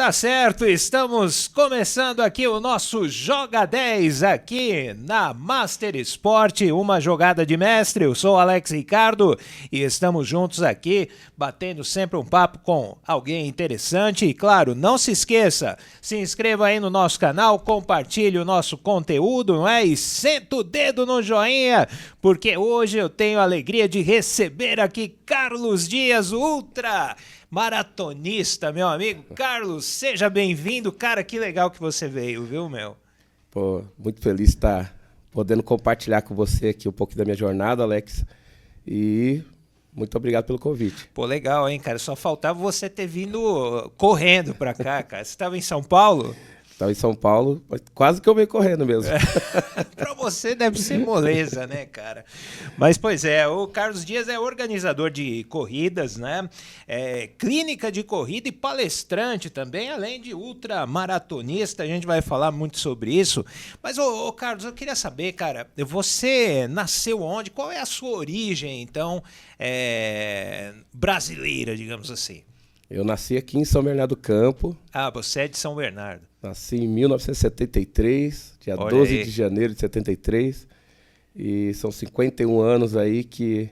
Tá certo, estamos começando aqui o nosso Joga 10 aqui na Master Sport, uma jogada de mestre. Eu sou o Alex Ricardo e estamos juntos aqui, batendo sempre um papo com alguém interessante. E claro, não se esqueça, se inscreva aí no nosso canal, compartilhe o nosso conteúdo, não é? E senta o dedo no joinha, porque hoje eu tenho a alegria de receber aqui Carlos Dias, ultra maratonista, meu amigo. Carlos, seja bem-vindo. Cara, que legal que você veio, viu, meu? Pô, muito feliz de estar podendo compartilhar com você aqui um pouco da minha jornada, Alex. E muito obrigado pelo convite. Pô, legal, hein, cara? Só faltava você ter vindo correndo pra cá, cara. Você estava em São Paulo? Estava em São Paulo, mas quase que eu venho correndo mesmo. Pra você deve ser moleza, né, cara? Mas, pois é, o Carlos Dias é organizador de corridas, né? É clínica de corrida e palestrante também, além de ultramaratonista. A gente vai falar muito sobre isso. Mas, ô Carlos, eu queria saber, cara, você nasceu onde? Qual é a sua origem, então, brasileira, digamos assim? Eu nasci aqui em São Bernardo do Campo. Ah, você é de São Bernardo. Nasci em 1973, dia Olha 12 aí. de janeiro de 73. E são 51 anos aí que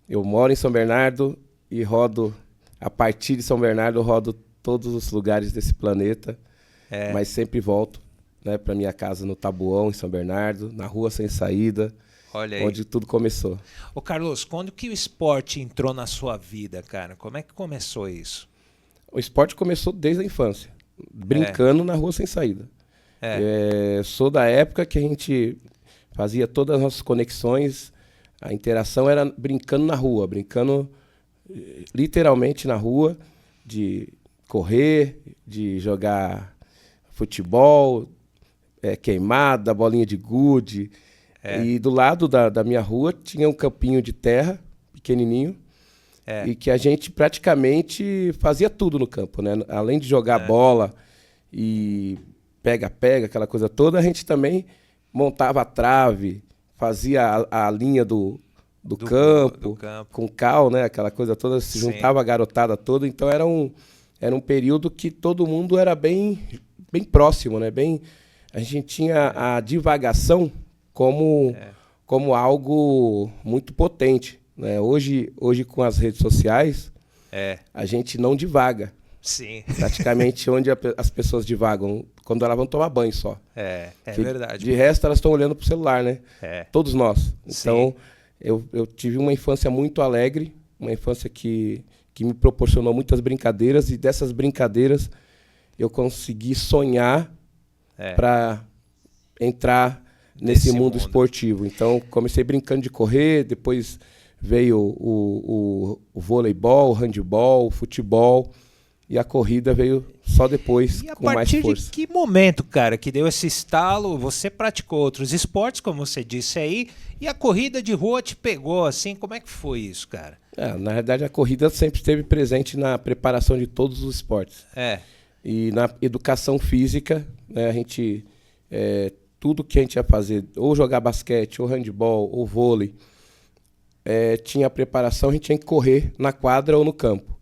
eu moro em São Bernardo e rodo, a partir de São Bernardo, eu rodo todos os lugares desse planeta. Mas sempre volto, né, para minha casa no Tabuão, em São Bernardo, na Rua Sem Saída. Olha aí. Onde tudo começou. Ô Carlos, quando que o esporte entrou na sua vida, cara? Como é que começou isso? O esporte começou desde a infância, brincando na Rua Sem Saída. Sou da época que a gente fazia todas as nossas conexões, a interação era brincando na rua, brincando literalmente na rua, de correr, de jogar futebol, queimada, bolinha de gude. E do lado da minha rua tinha um campinho de terra, pequenininho, e que a gente praticamente fazia tudo no campo, né? Além de jogar bola e pega-pega, aquela coisa toda, a gente também montava a trave, fazia a linha do campo, com cal, né? Aquela coisa toda, se juntava a garotada toda. Então era um período que todo mundo era bem próximo, né? A gente tinha a divagação como algo muito potente, né? Hoje com as redes sociais, a gente não divaga. Sim. Praticamente onde as pessoas divagam, quando elas vão tomar banho só. É verdade. De resto, elas estão olhando pro celular, né? Todos nós. Então, eu tive uma infância muito alegre, uma infância que me proporcionou muitas brincadeiras, e dessas brincadeiras eu consegui sonhar para entrar nesse mundo esportivo. Então, comecei brincando de correr, depois veio o voleibol, o handebol, o futebol, e a corrida veio só depois, com mais força. E a partir de que momento, cara, que deu esse estalo? Você praticou outros esportes, como você disse aí, e a corrida de rua te pegou, assim? Como é que foi isso, cara? Na verdade, a corrida sempre esteve presente na preparação de todos os esportes. E na educação física, né, a gente... tudo que a gente ia fazer, ou jogar basquete, ou handebol, ou vôlei, tinha a preparação, a gente tinha que correr na quadra ou no campo.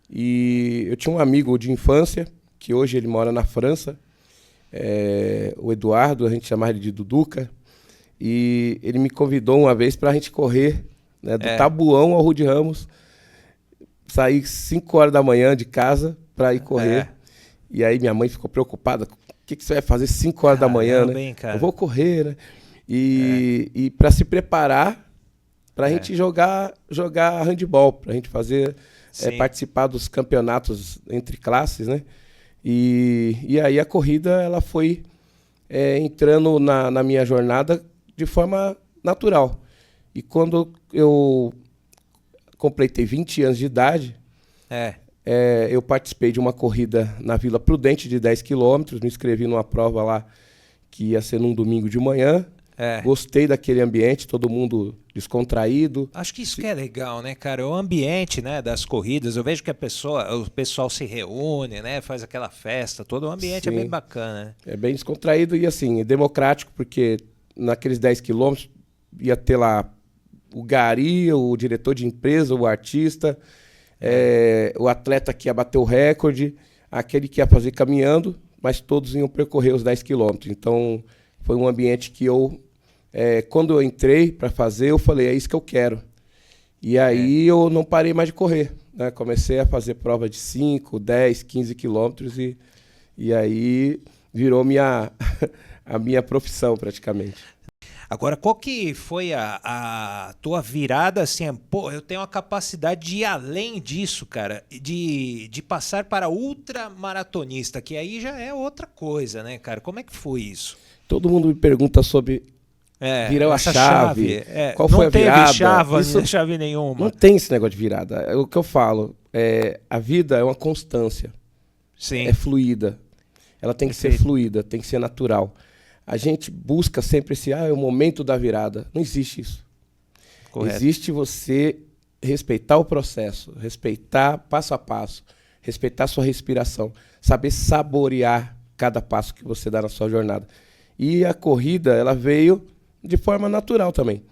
E eu tinha um amigo de infância, que hoje ele mora na França, o Eduardo, a gente chamava ele de Duduca, e ele me convidou uma vez para a gente correr, né, do Tabuão ao Rua de Ramos, sair 5 horas da manhã de casa para ir correr. E aí minha mãe ficou preocupada, o que você vai fazer 5 horas da manhã, né? Bem, eu vou correr, né? E para se preparar, para a gente jogar handebol, para a gente fazer, participar dos campeonatos entre classes, né? E aí a corrida ela foi entrando na minha jornada de forma natural. E quando eu completei 20 anos de idade, eu participei de uma corrida na Vila Prudente de 10 quilômetros, me inscrevi numa prova lá que ia ser num domingo de manhã. Gostei daquele ambiente, todo mundo descontraído. Acho que isso que é legal, né, cara? O ambiente, né, das corridas, eu vejo que o pessoal se reúne, né, faz aquela festa, todo o ambiente é bem bacana, né? É bem descontraído e assim, democrático, porque naqueles 10 quilômetros ia ter lá o gari, o diretor de empresa, o artista, o atleta que ia bater o recorde, aquele que ia fazer caminhando, mas todos iam percorrer os 10 quilômetros. Então, foi um ambiente que quando eu entrei para fazer, eu falei, é isso que eu quero. E aí eu não parei mais de correr, né? Comecei a fazer prova de 5, 10, 15 quilômetros e aí virou a minha profissão praticamente. Agora, qual que foi a tua virada, assim, pô, eu tenho a capacidade de ir além disso, cara, de passar para ultramaratonista, que aí já é outra coisa, né, cara? Como é que foi isso? Todo mundo me pergunta sobre virar a chave. Qual foi a virada? Não teve chave nenhuma. Não tem esse negócio de virada. O que eu falo, a vida é uma constância. Sim. É fluida. Ela tem que ser fluida, tem que ser natural. A gente busca sempre é o momento da virada. Não existe isso. Correto. Existe você respeitar o processo, respeitar passo a passo, respeitar a sua respiração, saber saborear cada passo que você dá na sua jornada. E a corrida, ela veio de forma natural também.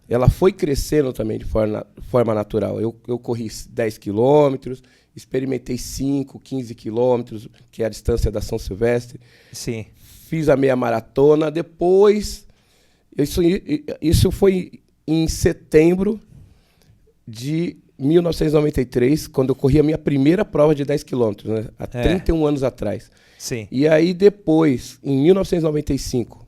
Ela foi crescendo também de forma natural. Eu corri 10 quilômetros, experimentei 5, 15 quilômetros, que é a distância da São Silvestre. Sim. Fiz a meia maratona. Depois, isso foi em setembro de 1993, quando eu corri a minha primeira prova de 10 quilômetros, né? Há 31 anos atrás. Sim. E aí depois, em 1995,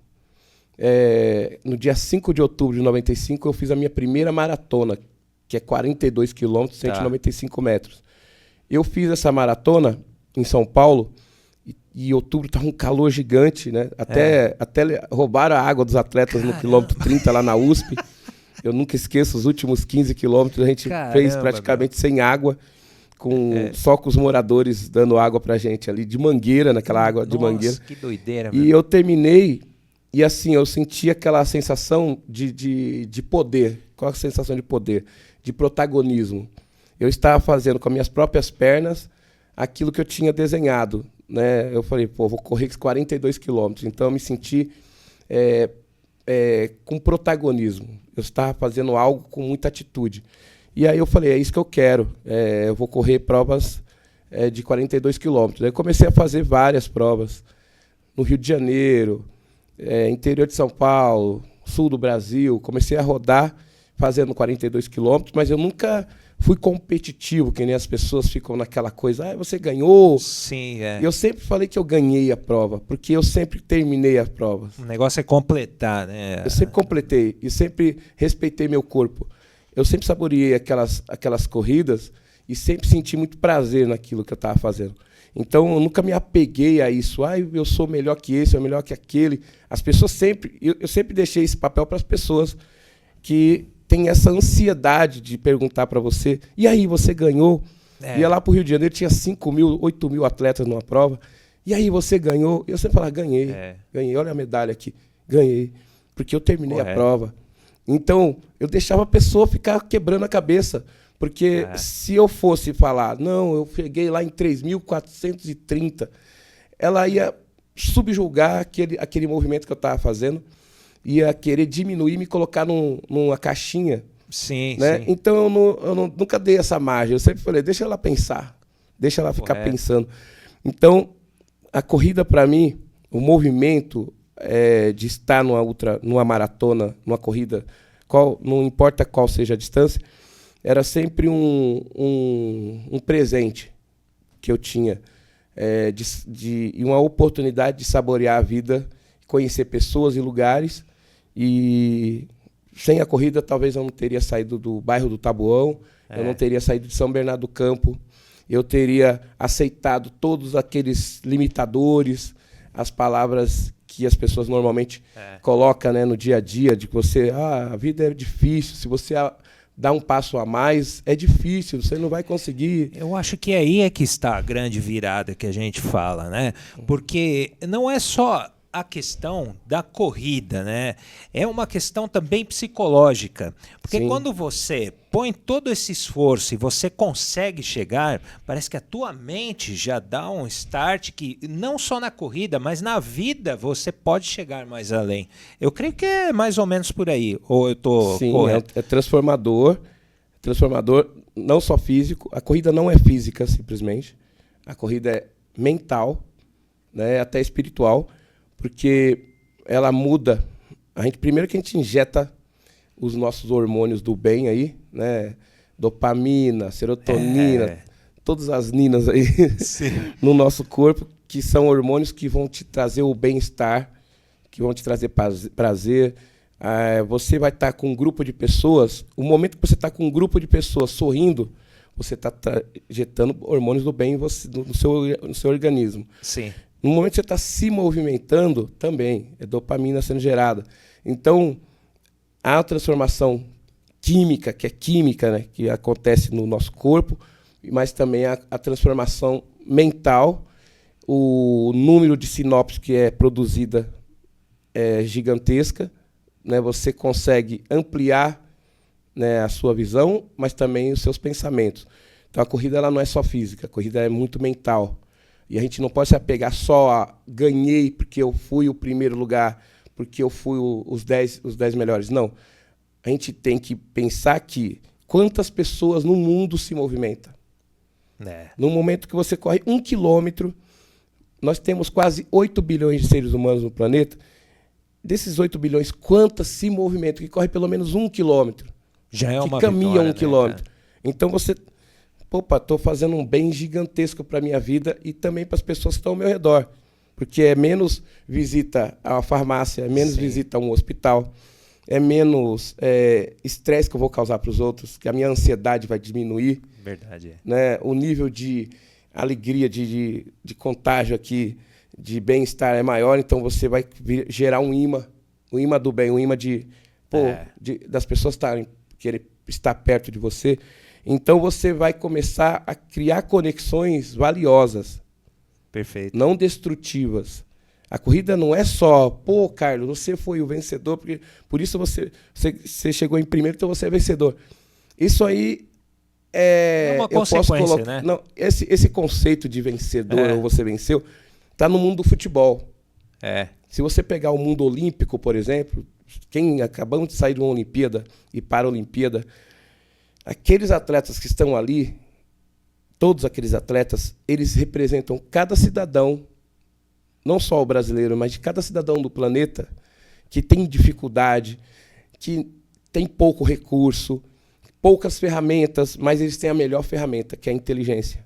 no dia 5 de outubro de 95, eu fiz a minha primeira maratona, que é 42 quilômetros, 195 metros. Eu fiz essa maratona em São Paulo, e em outubro estava um calor gigante, né? Até roubaram a água dos atletas no quilômetro 30 lá na USP. Eu nunca esqueço, os últimos 15 quilômetros a gente fez praticamente sem água, só com os moradores dando água pra gente ali, de mangueira, naquela água de mangueira. Que doideira, E eu terminei, e assim, eu senti aquela sensação de poder. Qual a sensação de poder? De protagonismo. Eu estava fazendo com as minhas próprias pernas aquilo que eu tinha desenhado, né? Eu falei, vou correr 42 quilômetros. Então eu me senti com protagonismo. Eu estava fazendo algo com muita atitude. E aí eu falei, é isso que eu quero. Eu vou correr provas de 42 quilômetros. Aí eu comecei a fazer várias provas no Rio de Janeiro, interior de São Paulo, sul do Brasil. Comecei a rodar fazendo 42 quilômetros, mas eu nunca fui competitivo, que nem as pessoas ficam naquela coisa, você ganhou. Sim, E eu sempre falei que eu ganhei a prova, porque eu sempre terminei as provas. O negócio é completar, né? Eu sempre completei e sempre respeitei meu corpo. Eu sempre saboreei aquelas corridas e sempre senti muito prazer naquilo que eu estava fazendo. Então, eu nunca me apeguei a isso. Eu sou melhor que esse, eu sou melhor que aquele. As pessoas sempre... Eu sempre deixei esse papel para as pessoas que têm essa ansiedade de perguntar para você, e aí, você ganhou? Ia lá para o Rio de Janeiro, tinha 5 mil, 8 mil atletas numa prova. E aí, você ganhou? Eu sempre falava, ganhei. Ganhei, olha a medalha aqui. Ganhei. Porque eu terminei a prova. Então, eu deixava a pessoa ficar quebrando a cabeça. Porque se eu fosse falar, não, eu cheguei lá em 3.430, ela ia subjugar aquele movimento que eu estava fazendo, ia querer diminuir, me colocar numa caixinha. Sim, né? sim. Então, eu nunca dei essa margem. Eu sempre falei, deixa ela pensar, deixa ela ficar pensando. Então, a corrida, para mim, o movimento de estar numa maratona, numa corrida, não importa qual seja a distância, era sempre um presente que eu tinha, e uma oportunidade de saborear a vida, conhecer pessoas e lugares. E sem a corrida, talvez eu não teria saído do bairro do Taboão, eu não teria saído de São Bernardo do Campo, eu teria aceitado todos aqueles limitadores, as palavras que as pessoas normalmente colocam, né, no dia a dia, de que a vida é difícil, se você dar um passo a mais, é difícil, você não vai conseguir. Eu acho que aí é que está a grande virada que a gente fala, né? Porque não é só a questão da corrida, né? É uma questão também psicológica. Porque quando você põe todo esse esforço e você consegue chegar, parece que a tua mente já dá um start que não só na corrida, mas na vida você pode chegar mais além. Eu creio que é mais ou menos por aí. Ou eu estou correto? É transformador. Transformador não só físico. A corrida não é física, simplesmente. A corrida é mental, né, até espiritual, porque ela muda. Primeiro que a gente injeta os nossos hormônios do bem aí, né, dopamina, serotonina, todas as ninas aí no nosso corpo, que são hormônios que vão te trazer o bem-estar, que vão te trazer prazer. Você vai estar com um grupo de pessoas, o momento que você está com um grupo de pessoas sorrindo, você está injetando hormônios do bem no seu organismo. Sim. No momento que você está se movimentando, também é dopamina sendo gerada. Então, a transformação química, que é química, né, que acontece no nosso corpo, mas também a transformação mental, o número de sinapses que é produzida é gigantesca, né, você consegue ampliar, né, a sua visão, mas também os seus pensamentos. Então, a corrida ela não é só física, a corrida é muito mental. E a gente não pode se apegar só a ganhei porque eu fui o primeiro lugar, porque eu fui os 10 melhores. Não. A gente tem que pensar que quantas pessoas no mundo se movimentam. No momento que você corre 1 quilômetro, nós temos quase 8 bilhões de seres humanos no planeta. Desses 8 bilhões, quantas se movimentam? Que corre pelo menos 1 quilômetro. Já é uma que caminha vitória, 1 quilômetro. Né, então você... estou fazendo um bem gigantesco para a minha vida e também para as pessoas que estão ao meu redor. Porque é menos visita a uma farmácia, é menos visita a um hospital, é menos estresse que eu vou causar para os outros, que a minha ansiedade vai diminuir. Verdade. Né? O nível de alegria, de contágio aqui, de bem-estar é maior, então você vai gerar um imã do bem, um imã das pessoas querer estar perto de você. Então você vai começar a criar conexões valiosas. Perfeito. Não destrutivas. A corrida não é só, Carlos, você foi o vencedor, porque por isso você chegou em primeiro, então você é vencedor. Isso aí é uma consequência, né? Não, esse conceito de vencedor ou você venceu está no mundo do futebol. Se você pegar o mundo olímpico, por exemplo, quem acabamos de sair de uma Olimpíada e Paralimpíada, aqueles atletas que estão ali, todos aqueles atletas, eles representam cada cidadão, não só o brasileiro, mas de cada cidadão do planeta que tem dificuldade, que tem pouco recurso, poucas ferramentas, mas eles têm a melhor ferramenta, que é a inteligência.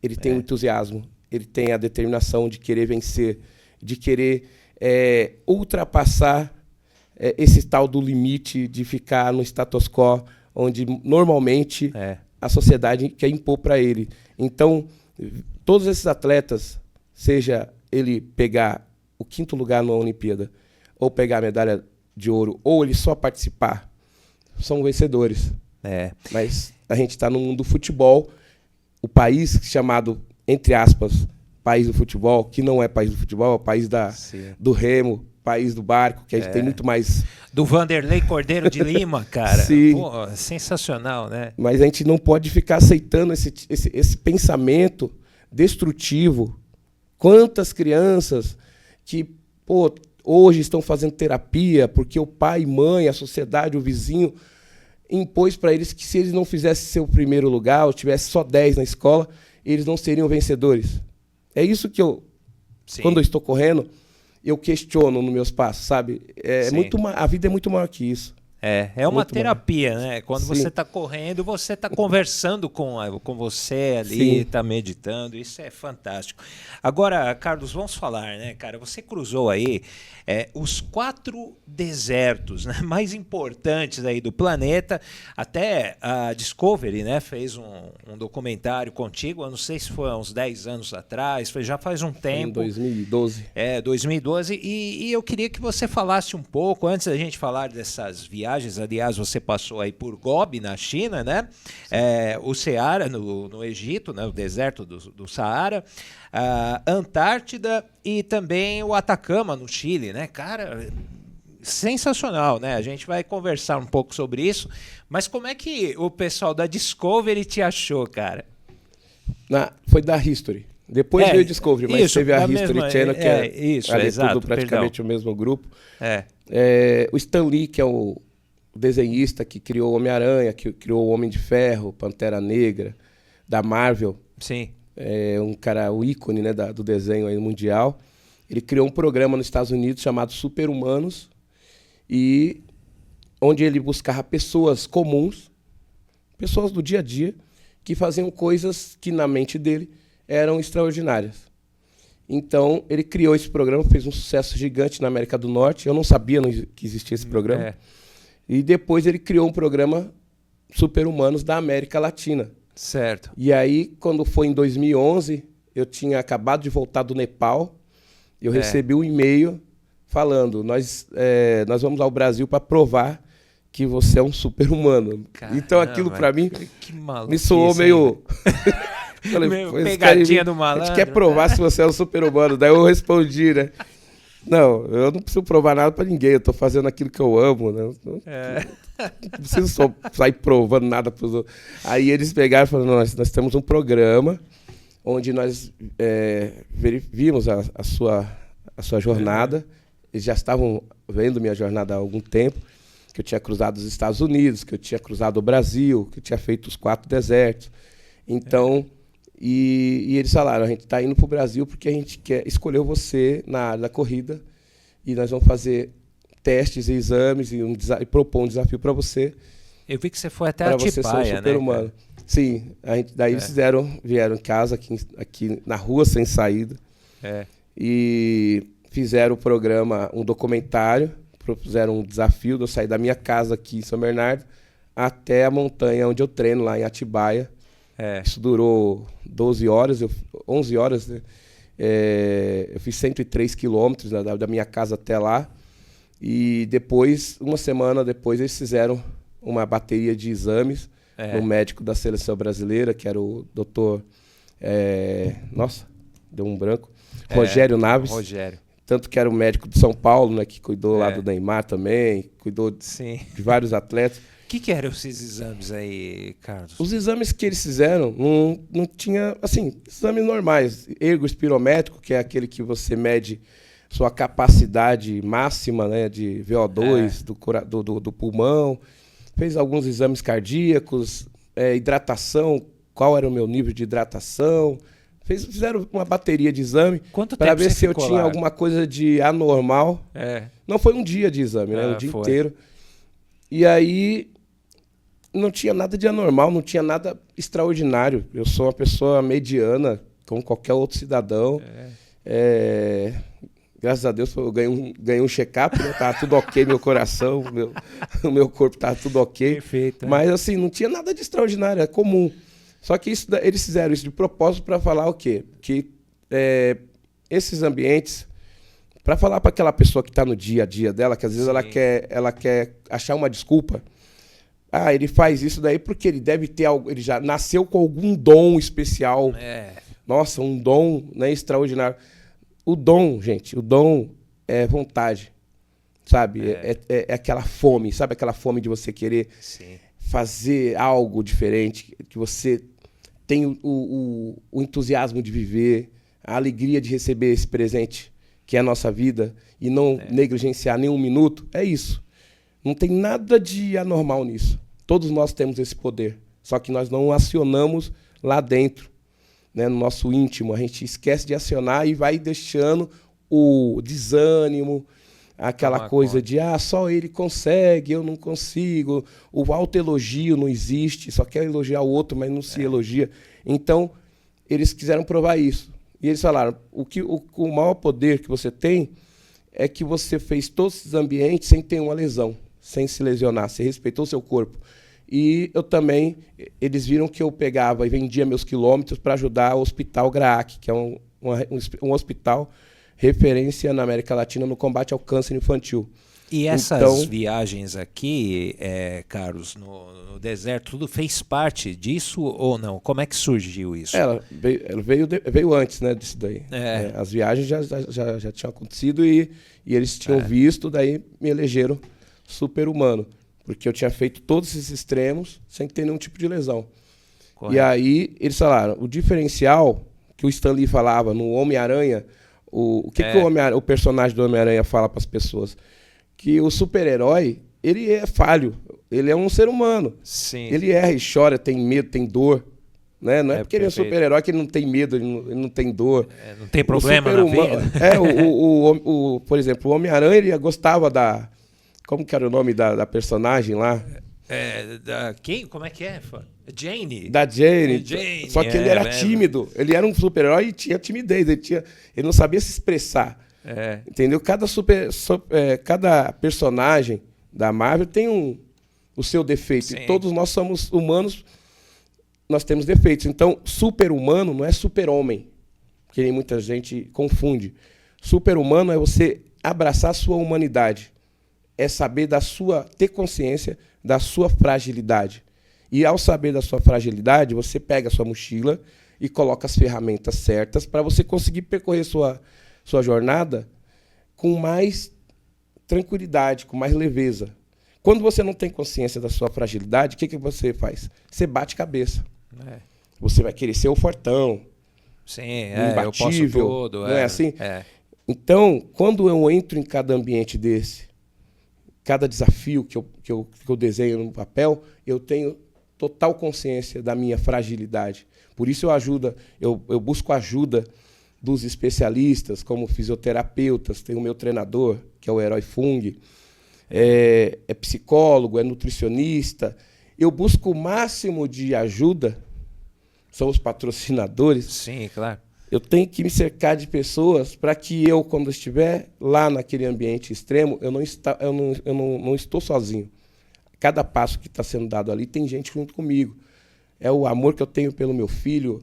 Ele tem o entusiasmo, ele tem a determinação de querer vencer, de querer ultrapassar esse tal do limite de ficar no status quo, onde normalmente a sociedade quer impor para ele. Então, todos esses atletas, seja ele pegar o 5º lugar na Olimpíada, ou pegar a medalha de ouro, ou ele só participar, são vencedores. Mas a gente está no mundo do futebol, o país chamado, entre aspas, país do futebol, que não é país do futebol, é o país do remo, país do barco, que a gente tem muito mais... Do Vanderlei Cordeiro de Lima, cara. Sim. Pô, sensacional, né? Mas a gente não pode ficar aceitando esse pensamento destrutivo. Quantas crianças que hoje estão fazendo terapia porque o pai, mãe, a sociedade, o vizinho impôs para eles que se eles não fizessem seu primeiro lugar, ou tivesse só 10 na escola, eles não seriam vencedores. É isso que quando eu estou correndo, eu questiono nos meus passos, sabe? A vida é muito maior que isso. É uma terapia, né? Quando você está correndo, você está conversando com você ali, está meditando, isso é fantástico. Agora, Carlos, vamos falar, né, cara? Você cruzou aí os 4 desertos, né, mais importantes aí do planeta. Até a Discovery, né, fez um documentário contigo, eu não sei se foi há uns 10 anos atrás, já faz um tempo. Em 2012. 2012. E eu queria que você falasse um pouco, antes da gente falar dessas viagens. Aliás, você passou aí por Gobi, na China, né? O Ceará, no Egito, né? O deserto do Saara, a Antártida e também o Atacama, no Chile, né? Cara, sensacional, né? A gente vai conversar um pouco sobre isso, mas como é que o pessoal da Discovery te achou, cara? Foi da History. Depois veio o Discovery, mas teve a History Channel, que é tudo praticamente o mesmo grupo. O Stan Lee, que é o desenhista que criou o Homem-Aranha, que criou o Homem de Ferro, Pantera Negra, da Marvel. Sim. um cara, o ícone, né, do desenho aí mundial. Ele criou um programa nos Estados Unidos chamado Super-Humanos, e onde ele buscava pessoas comuns, pessoas do dia a dia, que faziam coisas que na mente dele eram extraordinárias. Então, ele criou esse programa, fez um sucesso gigante na América do Norte. Eu não sabia que existia esse programa. E depois ele criou um programa Super-Humanos da América Latina. Certo. E aí, quando foi em 2011, eu tinha acabado de voltar do Nepal, eu recebi um e-mail falando, nós vamos ao Brasil para provar que você é um super-humano. Então, aquilo para mim me soou meio... Falei, pegadinha do malandro. A gente quer provar se você é um super-humano. Daí eu respondi, né? Não, eu não preciso provar nada para ninguém. Eu estou fazendo aquilo que eu amo, né? Não preciso só sair provando nada para os outros. Aí eles pegaram e falaram, nós temos um programa onde nós vimos a sua jornada. Eles já estavam vendo minha jornada há algum tempo, que eu tinha cruzado os Estados Unidos, que eu tinha cruzado o Brasil, que eu tinha feito os 4 desertos. Então... E eles falaram, a gente está indo para o Brasil porque a gente escolheu você na área da corrida e nós vamos fazer testes e exames e propor um desafio para você. Eu vi que você foi até a Atibaia, né? Humano. Sim, daí eles vieram em casa, aqui na rua sem saída, e fizeram o programa, um documentário, propuseram um desafio de eu sair da minha casa aqui em São Bernardo até a montanha onde eu treino, lá em Atibaia. Isso durou 11 horas, né? Eu fiz 103 quilômetros da minha casa até lá. E depois, uma semana depois, eles fizeram uma bateria de exames no médico da seleção brasileira, que era o doutor... nossa, deu um branco. Rogério Naves. Rogério. Tanto que era o médico de São Paulo, né, que cuidou lá do Neymar também, cuidou de vários atletas. O que eram esses exames aí, Carlos? Os exames que eles fizeram não tinha, assim, exames normais. Ergo espirométrico, que é aquele que você mede sua capacidade máxima, né, de VO2 do pulmão. Fez alguns exames cardíacos, hidratação, qual era o meu nível de hidratação. Fizeram uma bateria de exame para ver se eu tinha alguma coisa de anormal. Não foi um dia de exame, né, o dia inteiro. E aí... não tinha nada de anormal, não tinha nada extraordinário. Eu sou uma pessoa mediana, como qualquer outro cidadão. Graças a Deus eu ganhei um check-up, né? Tava tudo ok, meu coração, o meu corpo tava tudo ok. Perfeito, mas assim, não tinha nada de extraordinário, é comum. Só que eles fizeram isso de propósito para falar o quê? Que esses ambientes, para falar para aquela pessoa que está no dia a dia dela, que às vezes ela quer achar uma desculpa. Ele faz isso daí porque ele deve ter algo, ele já nasceu com algum dom especial. Nossa, um dom, né, extraordinário. O dom, gente, o dom é vontade, sabe? É aquela fome, sabe aquela fome de você querer fazer algo diferente, que você tem o entusiasmo de viver, a alegria de receber esse presente que é a nossa vida e não negligenciar nenhum minuto. É isso. Não tem nada de anormal nisso. Todos nós temos esse poder, só que nós não acionamos lá dentro, né, no nosso íntimo. A gente esquece de acionar e vai deixando o desânimo, aquela coisa de só ele consegue, eu não consigo. O autoelogio não existe, só quer elogiar o outro, mas não se elogia. Então, eles quiseram provar isso. E eles falaram, o maior poder que você tem é que você fez todos esses ambientes sem ter uma lesão, sem se lesionar, você respeitou o seu corpo. E eu também, eles viram que eu pegava e vendia meus quilômetros para ajudar o Hospital Graac, que é um hospital referência na América Latina no combate ao câncer infantil. E essas viagens aqui, Carlos, no deserto, tudo fez parte disso ou não? Como é que surgiu isso? Ela veio antes, né, disso daí. As viagens já tinham acontecido e eles tinham visto, daí me elegeram super-humano, porque eu tinha feito todos esses extremos sem ter nenhum tipo de lesão. Correto. E aí eles falaram, o diferencial que o Stan Lee falava no Homem-Aranha, o personagem do Homem-Aranha fala para as pessoas? Que o super-herói, ele é falho, ele é um ser humano. Sim. Ele erra e chora, tem medo, tem dor, né? Não é porque ele é um super-herói que ele não tem medo, ele não tem dor. Não tem problema na vida. Por exemplo, o Homem-Aranha, ele gostava da... Como que era o nome da personagem lá? Quem? Como é que é? Jane. Da Jane. Só que ele era tímido. Ele era um super-herói e tinha timidez. Ele não sabia se expressar. Entendeu? Cada personagem da Marvel tem o seu defeito. Sim. E todos nós somos humanos, nós temos defeitos. Então, super-humano não é super-homem, que nem muita gente confunde. Super-humano é você abraçar a sua humanidade. É saber ter consciência da sua fragilidade. E ao saber da sua fragilidade, você pega a sua mochila e coloca as ferramentas certas para você conseguir percorrer sua jornada com mais tranquilidade, com mais leveza. Quando você não tem consciência da sua fragilidade, o que você faz? Você bate cabeça. Você vai querer ser o fortão. Sim, imbatível, eu posso tudo. Não é assim? Então, quando eu entro em cada ambiente desse, cada desafio que eu desenho no papel, eu tenho total consciência da minha fragilidade. Por isso eu busco ajuda dos especialistas, como fisioterapeutas, tem o meu treinador, que é o Herói Fung, é psicólogo, é nutricionista. Eu busco o máximo de ajuda, são os patrocinadores. Sim, claro. Eu tenho que me cercar de pessoas para que eu, quando estiver lá naquele ambiente extremo, eu não estou sozinho. Cada passo que está sendo dado ali tem gente junto comigo. É o amor que eu tenho pelo meu filho,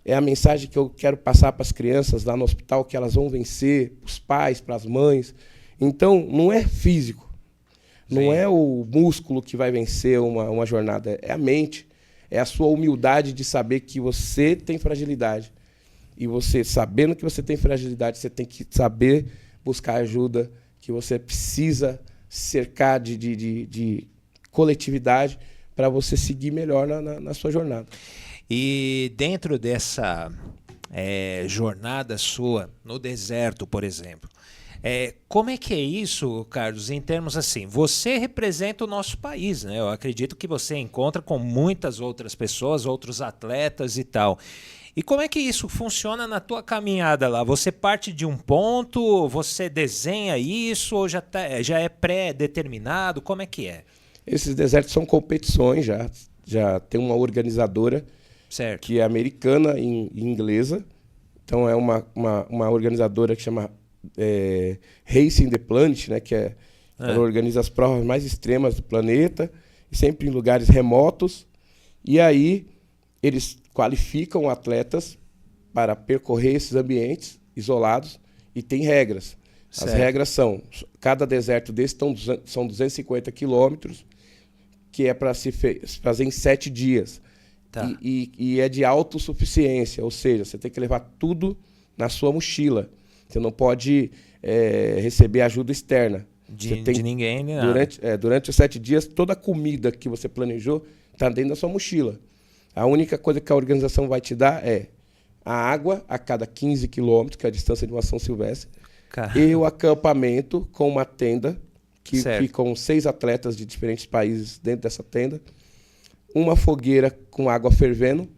é a mensagem que eu quero passar para as crianças lá no hospital, que elas vão vencer, para os pais, para as mães. Então, não é físico, não é o músculo que vai vencer uma jornada, é a mente, é a sua humildade de saber que você tem fragilidade. E você, sabendo que você tem fragilidade, você tem que saber buscar ajuda, que você precisa cercar de coletividade para você seguir melhor na sua jornada. E dentro dessa jornada sua, no deserto, por exemplo, como é que é isso, Carlos, em termos assim, você representa o nosso país, né? Eu acredito que você encontra com muitas outras pessoas, outros atletas e tal. E como é que isso funciona na tua caminhada lá? Você parte de um ponto, você desenha isso ou já é pré-determinado? Como é que é? Esses desertos são competições já tem uma organizadora, certo, que é americana e inglesa. Então é uma organizadora que chama Racing the Planet, né, que ela organiza as provas mais extremas do planeta, sempre em lugares remotos. E aí eles qualificam atletas para percorrer esses ambientes isolados e tem regras. Certo. As regras são, cada deserto desse são 250 quilômetros, que é para se fazer em 7 dias. Tá. E é de autossuficiência, ou seja, você tem que levar tudo na sua mochila. Você não pode receber ajuda externa. De ninguém, nem nada. Durante os 7 dias, toda a comida que você planejou está dentro da sua mochila. A única coisa que a organização vai te dar é a água a cada 15 quilômetros, que é a distância de uma São Silvestre, e o acampamento com uma tenda, que ficam 6 atletas de diferentes países dentro dessa tenda, uma fogueira com água fervendo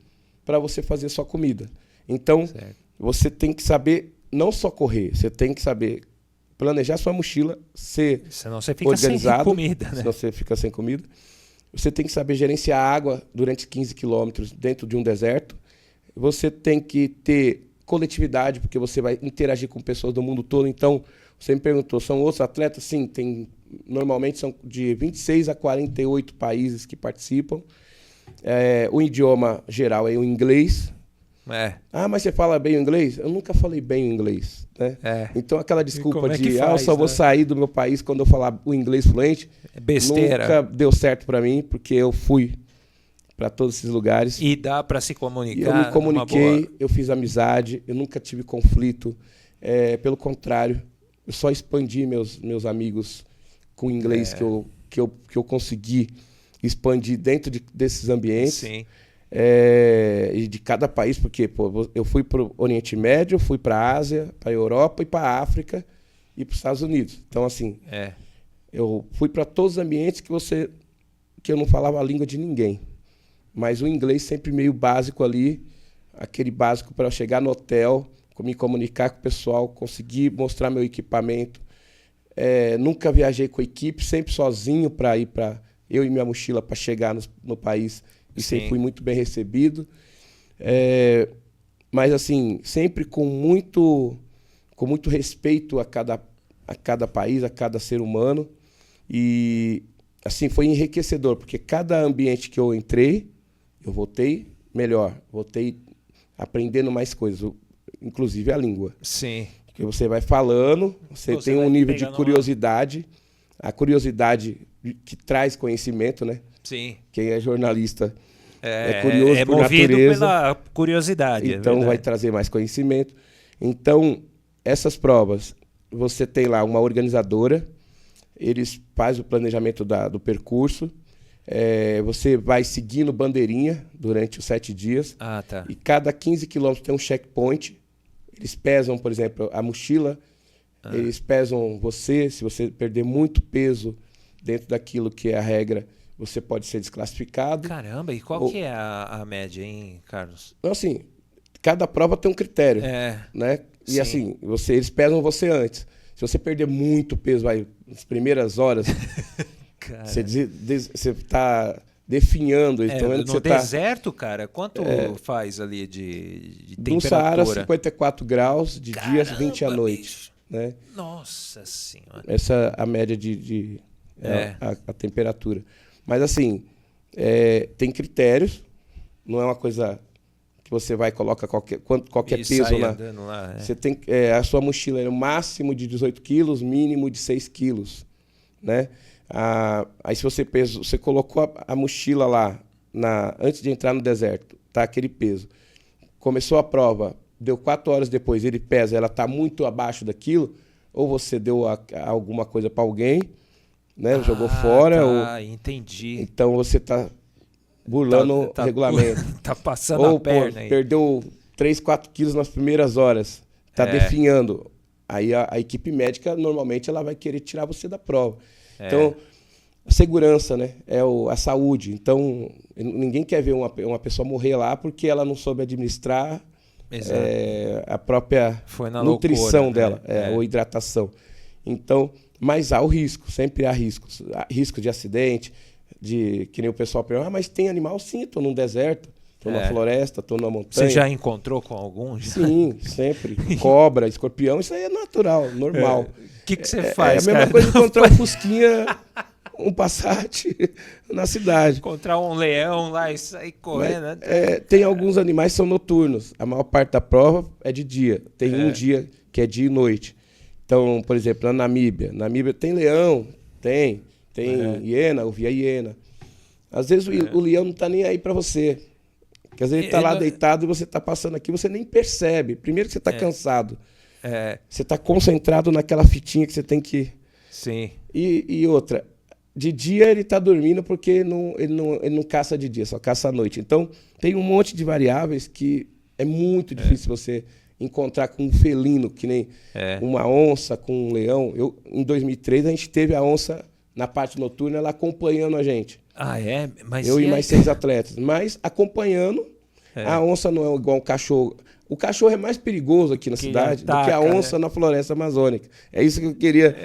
para você fazer sua comida. Então, você tem que saber não só correr, você tem que saber planejar sua mochila, ser senão você fica organizado, sem comida, né? Senão você fica sem comida. Você tem que saber gerenciar a água durante 15 quilômetros dentro de um deserto. Você tem que ter coletividade, porque você vai interagir com pessoas do mundo todo. Então, você me perguntou, são outros atletas? Sim, normalmente são de 26 a 48 países que participam. O idioma geral é o inglês. Ah, mas você fala bem o inglês? Eu nunca falei bem o inglês, né? Então aquela desculpa eu só vou sair do meu país quando eu falar o inglês fluente, besteira. Nunca deu certo para mim, porque eu fui para todos esses lugares. E dá para se comunicar. E eu me comuniquei, eu fiz amizade, eu nunca tive conflito. Pelo contrário, eu só expandi meus amigos com o inglês que eu consegui expandir dentro desses ambientes. Sim. E de cada país, porque eu fui para o Oriente Médio, fui para a Ásia, para a Europa e para a África e para os Estados Unidos. Então, assim, eu fui para todos os ambientes que eu não falava a língua de ninguém. mas o inglês sempre meio básico ali, aquele básico para chegar no hotel, me comunicar com o pessoal, conseguir mostrar meu equipamento. Nunca viajei com equipe, sempre sozinho para ir para eu e minha mochila para chegar no país e sempre fui muito bem recebido. Mas assim, sempre com muito respeito a cada país, a cada ser humano. E assim, foi enriquecedor, porque cada ambiente que eu entrei, eu voltei melhor, voltei aprendendo mais coisas, inclusive a língua. Sim. Porque você vai falando, você tem um nível de curiosidade, a curiosidade que traz conhecimento, né? Sim. Quem é jornalista é curioso por movido natureza. Pela curiosidade. Então vai trazer mais conhecimento. Então, essas provas, você tem lá uma organizadora, eles fazem o planejamento do percurso, você vai seguindo bandeirinha durante os 7 dias. Ah, tá. E cada 15 quilômetros tem um checkpoint. Eles pesam, por exemplo, a mochila, eles pesam você. Se você perder muito peso dentro daquilo que é a regra, você pode ser desclassificado. Caramba, e qual que é a média, hein, Carlos? Então, assim, cada prova tem um critério, né? E Sim. assim, eles pesam você antes. Se você perder muito peso, nas primeiras horas, você está definhando. Então, no deserto, cara, quanto faz ali de temperatura? No Saara, 54 graus de dia, 20 à noite. Né? Nossa Senhora. Essa é a média a temperatura. Mas assim, tem critérios, não é uma coisa que você vai e coloca qualquer peso lá. Você tem, a sua mochila é o máximo de 18 quilos, mínimo de 6 quilos. Né? Aí se você colocou a mochila lá antes de entrar no deserto, tá aquele peso. Começou a prova, deu 4 horas depois, ele pesa, ela está muito abaixo daquilo, ou você deu alguma coisa para alguém, né? Jogou fora. Entendi. Então você está burlando o regulamento. Tá passando a perna aí. Perdeu 3, 4 quilos nas primeiras horas, está definhando. Aí a equipe médica, normalmente, ela vai querer tirar você da prova. Então, a segurança, né? A saúde. Então, ninguém quer ver uma pessoa morrer lá porque ela não soube administrar a própria nutrição loucura, dela, ou hidratação. Então, mas há o risco, sempre há riscos. Há risco de acidente, que nem o pessoal pergunta, mas tem animal? Sim, estou num deserto, estou na floresta, estou na montanha. Você já encontrou com algum? Sim, sempre. Cobra, escorpião, isso aí é natural, normal. O que você faz, É a mesma coisa de encontrar um Fusquinha, um Passat na cidade. Encontrar um leão lá e sair correndo. Tem alguns animais que são noturnos. A maior parte da prova é de dia. Tem um dia que é dia e noite. Então, por exemplo, na Namíbia. Namíbia tem leão, tem hiena, eu vi a hiena. Às vezes o leão não está nem aí para você. Porque às vezes ele está lá deitado e você está passando aqui, você nem percebe. Primeiro que você está cansado. Você está concentrado naquela fitinha que você tem que... Sim. E outra, de dia ele está dormindo porque ele não caça de dia, só caça à noite. Então, tem um monte de variáveis que é muito difícil você encontrar com um felino, que nem uma onça com um leão. Em 2003, a gente teve a onça na parte noturna, ela acompanhando a gente. Ah, é? Mas eu e mais 6 atletas. Mas acompanhando, a onça não é igual um cachorro. O cachorro é mais perigoso aqui na cidade do que a onça na floresta amazônica. É isso que eu queria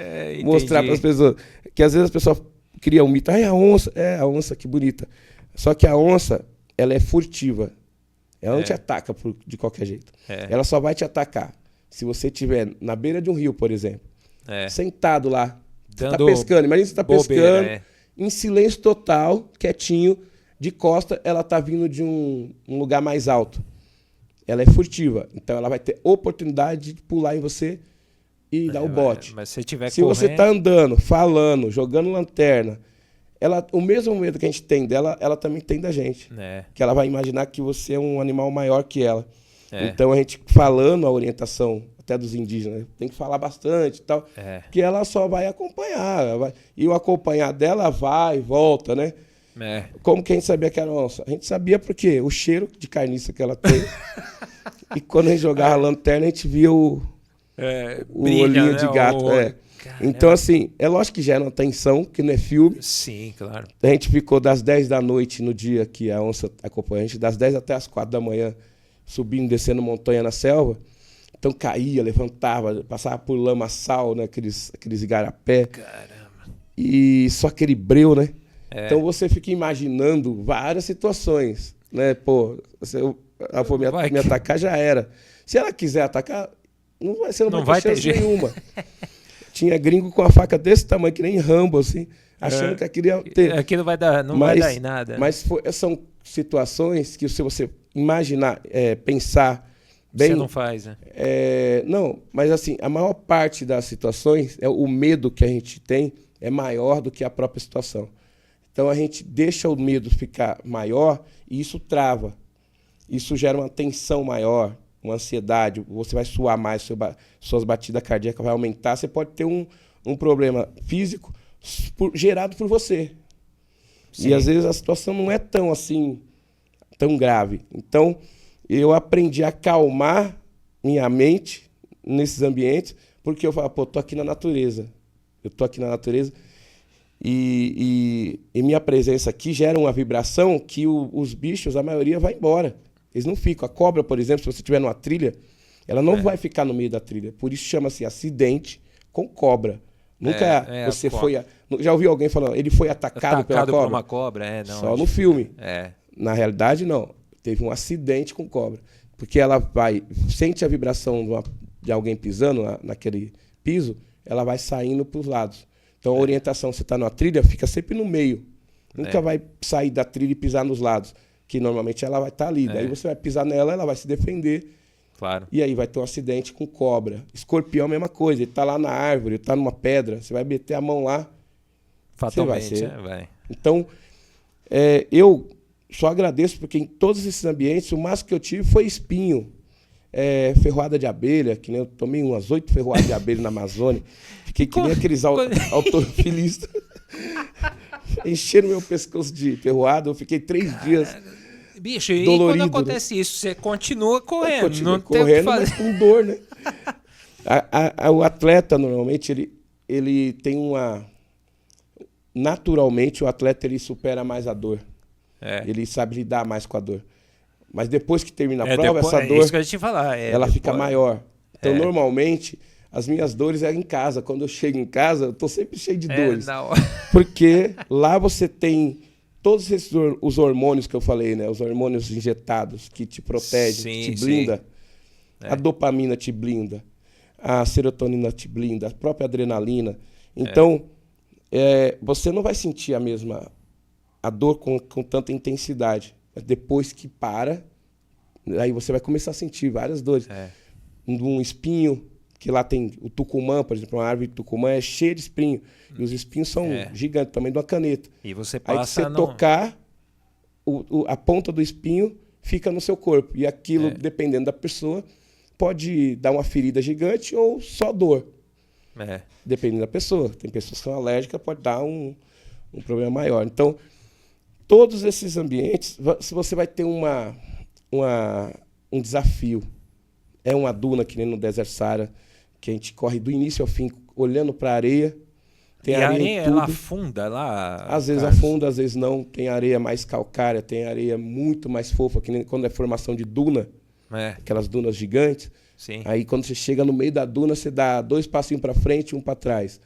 mostrar para as pessoas. Que às vezes as pessoas criam um mito. A onça, a onça, que bonita. Só que a onça, ela é furtiva. Ela não te ataca de qualquer jeito. Ela só vai te atacar se você estiver na beira de um rio, por exemplo. Sentado lá. Você está pescando. Imagina você está pescando em silêncio total, quietinho, de costa, ela está vindo de um lugar mais alto. Ela é furtiva, então ela vai ter oportunidade de pular em você e dar o bote. Mas se tiver você está andando, falando, jogando lanterna, o mesmo medo que a gente tem dela, ela também tem da gente. Que ela vai imaginar que você é um animal maior que ela. Então a gente falando a orientação até dos indígenas, tem que falar bastante e tal, que ela só vai acompanhar. E o acompanhar dela vai e volta, né? Como que a gente sabia que era onça? A gente sabia porque o cheiro de carniça que ela tem. E quando a gente jogava a lanterna, a gente via o olhinho de gato. Caramba. Então, assim, é lógico que gera uma tensão, que não é filme. Sim, claro. A gente ficou das 10 da noite no dia que a onça acompanha a gente, das 10 até as 4 da manhã, subindo, descendo montanha na selva. Então caía, levantava, passava por lamaçal, né? Aqueles igarapé. Caramba. E só aquele breu, né? É. Então você fica imaginando várias situações, né? Pô, ela for me atacar, já era. Se ela quiser atacar, você não vai ter chance nenhuma. Tinha gringo com a faca desse tamanho, que nem Rambo, assim, achando que aquilo ia ter. Aquilo vai dar, não vai dar em nada. Mas são situações que, se você imaginar, pensar bem... Você não faz, né? Não, mas assim, a maior parte das situações, o medo que a gente tem é maior do que a própria situação. Então a gente deixa o medo ficar maior e isso trava. Isso gera uma tensão maior, uma ansiedade, você vai suar mais, suas batidas cardíacas vai aumentar, você pode ter um problema físico gerado por você. Sim. E às vezes a situação não é tão assim, tão grave. Então eu aprendi a acalmar minha mente nesses ambientes, porque eu falo, pô, tô aqui na natureza. Eu tô aqui na natureza e minha presença aqui gera uma vibração que os bichos, a maioria, vai embora. Eles não ficam. A cobra, por exemplo, se você estiver numa trilha, ela não vai ficar no meio da trilha. Por isso chama-se acidente com cobra. Nunca você foi... Já ouviu alguém falando, ele foi atacado pela cobra? Por uma cobra, não. Só no filme. É. Na realidade, não. Teve um acidente com cobra. Porque ela sente a vibração de alguém pisando naquele piso, ela vai saindo para os lados. Então a orientação, você está numa trilha, fica sempre no meio. Nunca vai sair da trilha e pisar nos lados, que normalmente ela vai estar ali. Daí você vai pisar nela, ela vai se defender. Claro. E aí vai ter um acidente com cobra. Escorpião, mesma coisa. Ele está lá na árvore, está numa pedra, você vai meter a mão lá. Fatalmente, vai. Então, eu só agradeço, porque em todos esses ambientes, o máximo que eu tive foi espinho. Ferroada de abelha, que nem eu tomei umas 8 ferroadas de abelha na Amazônia. Fiquei que nem aqueles autofilistas. Encheram meu pescoço de ferroada, eu fiquei 3 dias. Bicho, e dolorido, quando acontece isso, você continua correndo? Continua correndo, mas com dor, né? O atleta, normalmente, ele tem uma... Naturalmente, o atleta ele supera mais a dor. Ele sabe lidar mais com a dor. Mas depois que termina a prova, essa dor, isso que eu ia te falar, ela fica maior. Então, normalmente, as minhas dores é em casa. Quando eu chego em casa, eu estou sempre cheio de dores. Porque lá você tem todos os hormônios que eu falei, né? Os hormônios injetados que te protegem, que te blinda. A dopamina te blinda. A serotonina te blinda. A própria adrenalina. Então, você não vai sentir a dor com tanta intensidade. Mas depois que para, aí você vai começar a sentir várias dores. Um espinho, que lá tem o tucumã, por exemplo, uma árvore de tucumã é cheia de espinho. E os espinhos são gigantes, tamanho de uma caneta. E você passa... Aí se você tocar, a ponta do espinho fica no seu corpo. E aquilo, dependendo da pessoa, pode dar uma ferida gigante ou só dor. Dependendo da pessoa. Tem pessoas que são alérgicas, pode dar um problema maior. Então, todos esses ambientes, você vai ter um desafio. É uma duna, que nem no Deserto Saara, que a gente corre do início ao fim, olhando para a areia. Tem areia ela afunda lá? Às vezes afunda, às vezes não. Tem areia mais calcária, tem areia muito mais fofa, que nem quando é formação de duna, aquelas dunas gigantes. Sim. Aí quando você chega no meio da duna, você dá 2 passinhos para frente, 1 para trás.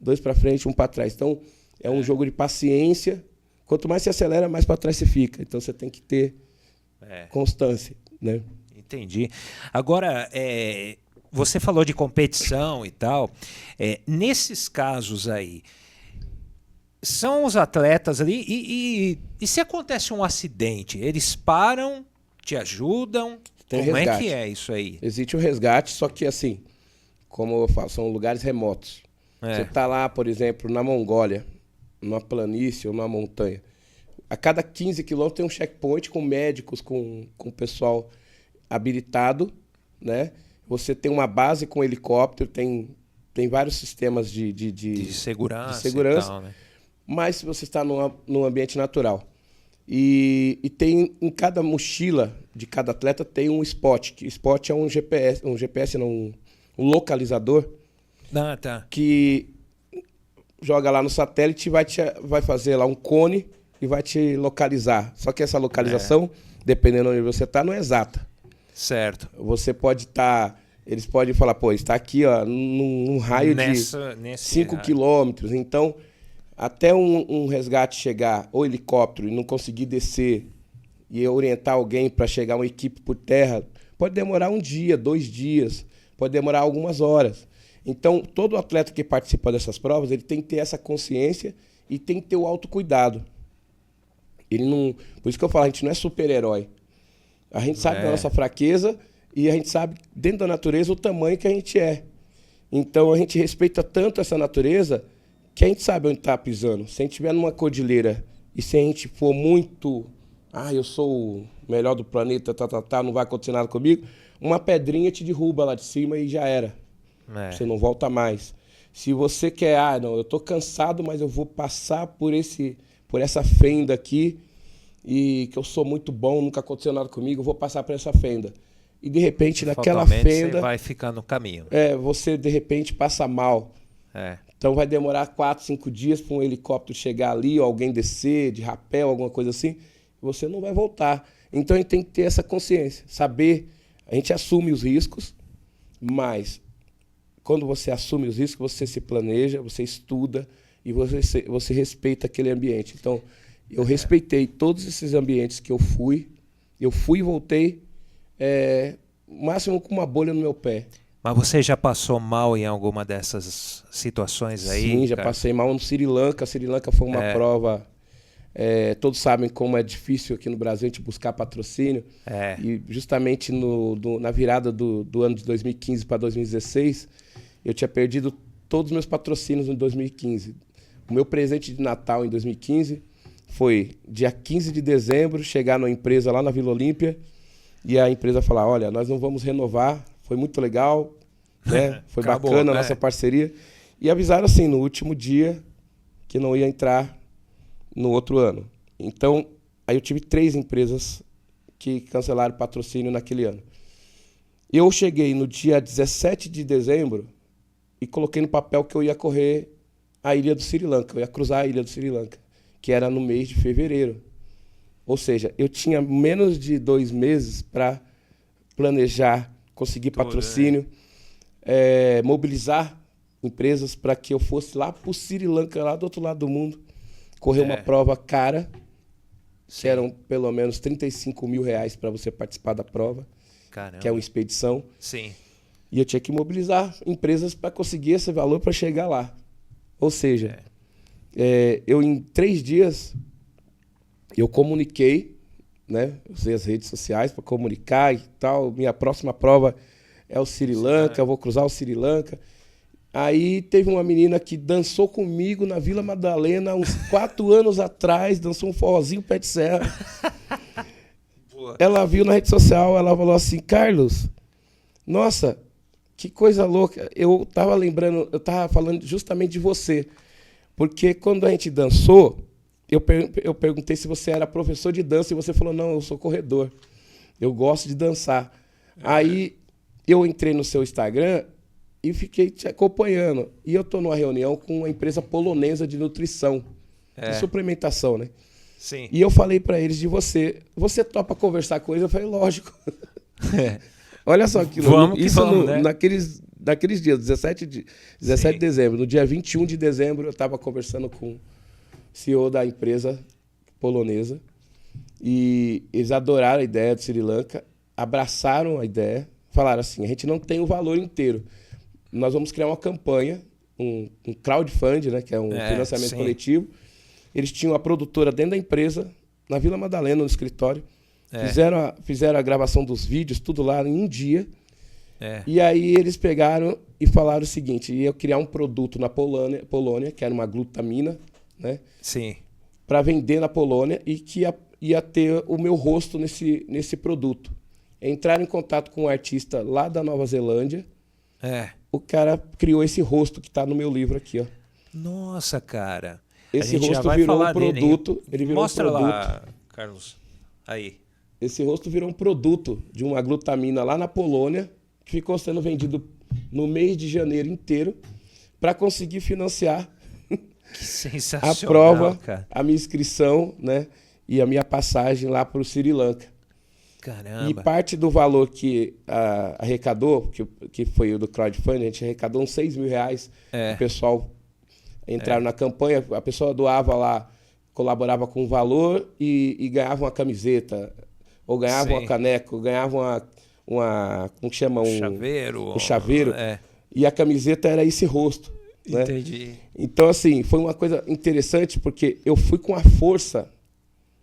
2 para frente, 1 para trás. Então, é um jogo de paciência. Quanto mais você acelera, mais para trás você fica. Então, você tem que ter constância, né? Entendi. Agora, você falou de competição e tal. Nesses casos aí, são os atletas ali e se acontece um acidente, eles param, te ajudam? Tem Como resgate. É que é isso aí? Existe o resgate, só que assim, como eu falo, são lugares remotos. Você está lá, por exemplo, na Mongólia, numa planície ou numa montanha. A cada 15 quilômetros tem um checkpoint com médicos, com pessoal habilitado, né? Você tem uma base com helicóptero, tem vários sistemas de segurança. E tal, né? Mas você está num ambiente natural. E tem em cada mochila de cada atleta tem um spot. Que spot é um GPS não, um localizador Ah, tá. Que joga lá no satélite e vai fazer lá um cone e vai te localizar. Só que essa localização, dependendo de onde você está, não é exata. Certo. Você pode estar... Eles podem falar, pô, está aqui ó, num raio de 5 quilômetros. Então, até um resgate chegar, ou helicóptero, e não conseguir descer e orientar alguém para chegar uma equipe por terra, pode demorar 1 dia, 2 dias, pode demorar algumas horas. Então, todo atleta que participa dessas provas, ele tem que ter essa consciência e tem que ter o autocuidado. Ele não... Por isso que eu falo, a gente não é super-herói. A gente sabe da nossa fraqueza e a gente sabe, dentro da natureza, o tamanho que a gente é. Então, a gente respeita tanto essa natureza que a gente sabe onde está pisando. Se a gente estiver numa cordilheira e se a gente for muito... eu sou o melhor do planeta, não vai acontecer nada comigo, uma pedrinha te derruba lá de cima e já era. Você não volta mais. Se você quer, não, eu estou cansado, mas eu vou passar por essa fenda aqui e que eu sou muito bom, nunca aconteceu nada comigo, eu vou passar por essa fenda. E de repente, naquela fenda... você vai ficar no caminho. Você de repente passa mal. Então vai demorar 4, 5 dias para um helicóptero chegar ali, ou alguém descer de rapel, alguma coisa assim, você não vai voltar. Então a gente tem que ter essa consciência, saber, a gente assume os riscos, mas quando você assume os riscos, você se planeja, você estuda e você respeita aquele ambiente. Então, eu respeitei todos esses ambientes que eu fui e voltei, máximo com uma bolha no meu pé. Mas você já passou mal em alguma dessas situações aí? Sim, já passei mal no Sri Lanka. Sri Lanka foi uma prova... todos sabem como é difícil aqui no Brasil a gente buscar patrocínio. E justamente na virada do ano de 2015 para 2016, eu tinha perdido todos os meus patrocínios em 2015. O meu presente de Natal em 2015 foi dia 15 de dezembro, chegar numa empresa lá na Vila Olímpia e a empresa falar, olha, nós não vamos renovar, foi muito legal, né? Foi acabou, bacana a nossa parceria. E avisaram assim, no último dia, que não ia entrar no outro ano. Então, aí eu tive 3 empresas que cancelaram o patrocínio naquele ano. Eu cheguei no dia 17 de dezembro e coloquei no papel que eu ia correr a ilha do Sri Lanka, eu ia cruzar a ilha do Sri Lanka, que era no mês de fevereiro. Ou seja, eu tinha menos de 2 meses para planejar, conseguir patrocínio, mobilizar empresas para que eu fosse lá para o Sri Lanka, lá do outro lado do mundo, correr uma prova cara, que eram pelo menos R$35 mil para você participar da prova. Caramba. Que é uma expedição. Sim. E eu tinha que mobilizar empresas para conseguir esse valor para chegar lá. Ou seja, eu em 3 dias, eu comuniquei, né? Usei as redes sociais para comunicar e tal. Minha próxima prova é o Sri Lanka, eu vou cruzar o Sri Lanka. Aí teve uma menina que dançou comigo na Vila Madalena uns 4 anos atrás, dançou um forrozinho pé de serra. Ela viu na rede social, ela falou assim, Carlos, nossa, que coisa louca. Eu tava falando justamente de você. Porque quando a gente dançou, eu perguntei se você era professor de dança e você falou, não, eu sou corredor. Eu gosto de dançar. Aí eu entrei no seu Instagram e fiquei te acompanhando. E eu estou numa reunião com uma empresa polonesa de nutrição, de suplementação, né? Sim. E eu falei para eles de você. Você topa conversar com eles? Eu falei, lógico. Olha só aquilo. Né? Naqueles dias, 17 de dezembro. No dia 21 de dezembro, eu estava conversando com o CEO da empresa polonesa. E eles adoraram a ideia do Sri Lanka, abraçaram a ideia, falaram assim, a gente não tem o valor inteiro. Nós vamos criar uma campanha, um crowdfunding, né, que é um financiamento coletivo. Eles tinham a produtora dentro da empresa, na Vila Madalena, no escritório. Fizeram a gravação dos vídeos, tudo lá em um dia. E aí eles pegaram e falaram o seguinte, ia criar um produto na Polônia, que era uma glutamina, né? Sim. Para vender na Polônia e que ia ter o meu rosto nesse produto. Entraram em contato com um artista lá da Nova Zelândia. O cara criou esse rosto que está no meu livro aqui, ó. Nossa, cara. Esse rosto virou um produto. Ele virou Mostra um produto. lá, Carlos. Aí. Esse rosto virou um produto de uma glutamina lá na Polônia, que ficou sendo vendido no mês de janeiro inteiro. para conseguir financiar Que sensacional, a prova, cara. a minha inscrição, né? E a minha passagem lá para o Sri Lanka. Caramba. E parte do valor que arrecadou, que foi o do crowdfunding, a gente arrecadou uns R$6.000. O pessoal entraram na campanha, a pessoa doava lá, colaborava com o valor e ganhava uma camiseta, ou ganhava uma caneca, ou ganhava como que chama? Um chaveiro. E a camiseta era esse rosto. Né? Entendi. Então, assim, foi uma coisa interessante, porque eu fui com a força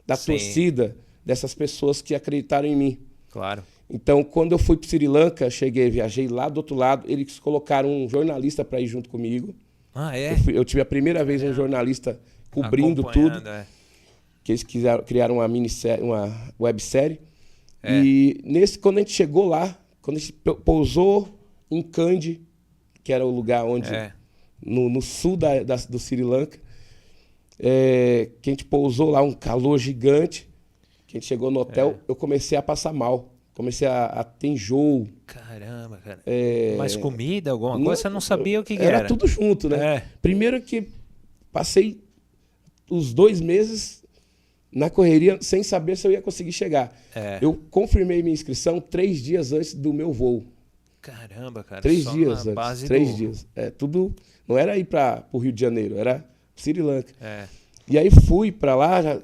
da torcida dessas pessoas que acreditaram em mim. Claro. Então, quando eu fui para Sri Lanka, viajei lá do outro lado, eles colocaram um jornalista para ir junto comigo. Ah, é? Eu tive a primeira vez um jornalista cobrindo tudo. Que eles criaram uma minissérie, uma websérie. E quando a gente chegou lá, quando a gente pousou em Kandy, que era o lugar onde... No sul do Sri Lanka, que a gente pousou lá, um calor gigante, que a gente chegou no hotel, eu comecei a passar mal, comecei a ter enjoo. Caramba, cara. Mas comida, alguma coisa, você não sabia o que era? Era tudo junto, né? Primeiro que passei os 2 meses na correria sem saber se eu ia conseguir chegar. Eu confirmei minha inscrição 3 dias antes do meu voo. Caramba, cara. 3 dias antes. 3 dias. Tudo... Não era ir para o Rio de Janeiro, era Sri Lanka. E aí fui para lá,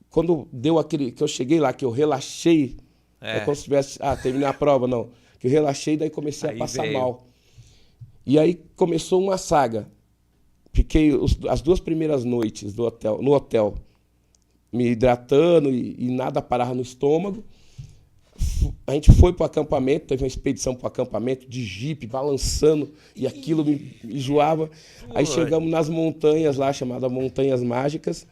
quando deu aquele... Que eu cheguei lá, que eu relaxei, como se tivesse... terminei a prova, não. Que eu relaxei, daí comecei a passar mal. E aí começou uma saga. Fiquei as 2 primeiras noites no hotel, me hidratando e nada parava no estômago. A gente foi para o acampamento, teve uma expedição para o acampamento de jipe, balançando, e aquilo me enjoava. Aí chegamos nas montanhas lá, chamadas Montanhas Mágicas.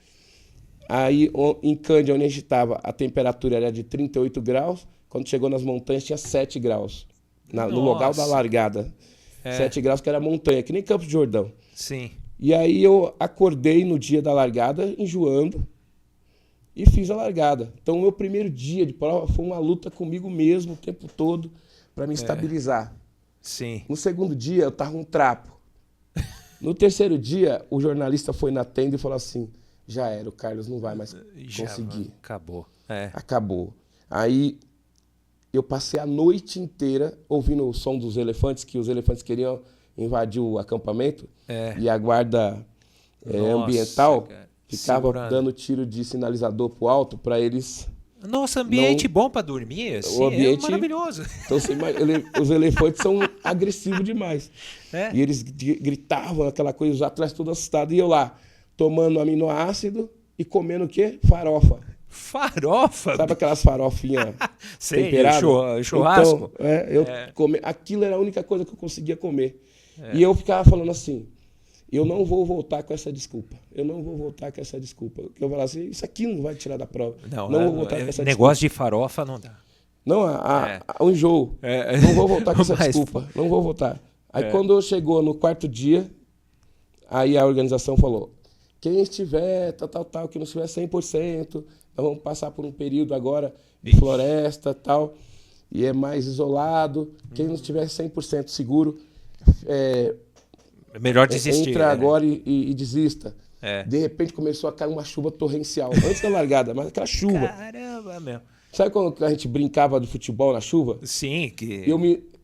Aí em Kandy, onde a gente estava, a temperatura era de 38 graus. Quando chegou nas montanhas, tinha 7 graus. No local da largada. 7 graus, que era montanha, que nem Campos de Jordão. Sim. E aí eu acordei no dia da largada, enjoando. E fiz a largada. Então, o meu primeiro dia de prova foi uma luta comigo mesmo o tempo todo para me estabilizar. Sim. No segundo dia, eu estava um trapo. No terceiro dia, o jornalista foi na tenda e falou assim, já era, o Carlos não vai mais conseguir. Acabou. Acabou. Aí, eu passei a noite inteira ouvindo o som dos elefantes, que os elefantes queriam invadir o acampamento. E a guarda ambiental... Cara. Ficava dando tiro de sinalizador pro alto para eles... Nossa, ambiente bom para dormir, assim, o ambiente, é maravilhoso. Então, os elefantes são agressivos demais. E eles gritavam, aquela coisa, os atletas todos assustados. E eu lá, tomando aminoácido e comendo o quê? Farofa. Farofa? Sabe aquelas farofinhas temperadas? Churrasco? Então, aquilo era a única coisa que eu conseguia comer. E eu ficava falando assim... Eu não vou voltar com essa desculpa. Eu não vou voltar com essa desculpa. Eu falava assim, isso aqui não vai tirar da prova. Não vou voltar com essa desculpa. Negócio de farofa não dá. Não, o enjoo. Não vou voltar com essa desculpa. Não vou voltar. Aí quando chegou no 4º dia, aí a organização falou, quem estiver tal, que não estiver 100%, nós vamos passar por um período agora de floresta tal, e é mais isolado. Quem não estiver 100% seguro... melhor desistir. Entra agora e desista. De repente começou a cair uma chuva torrencial. Antes da largada, mas aquela chuva. Caramba, meu. Sabe quando a gente brincava de futebol na chuva? Sim.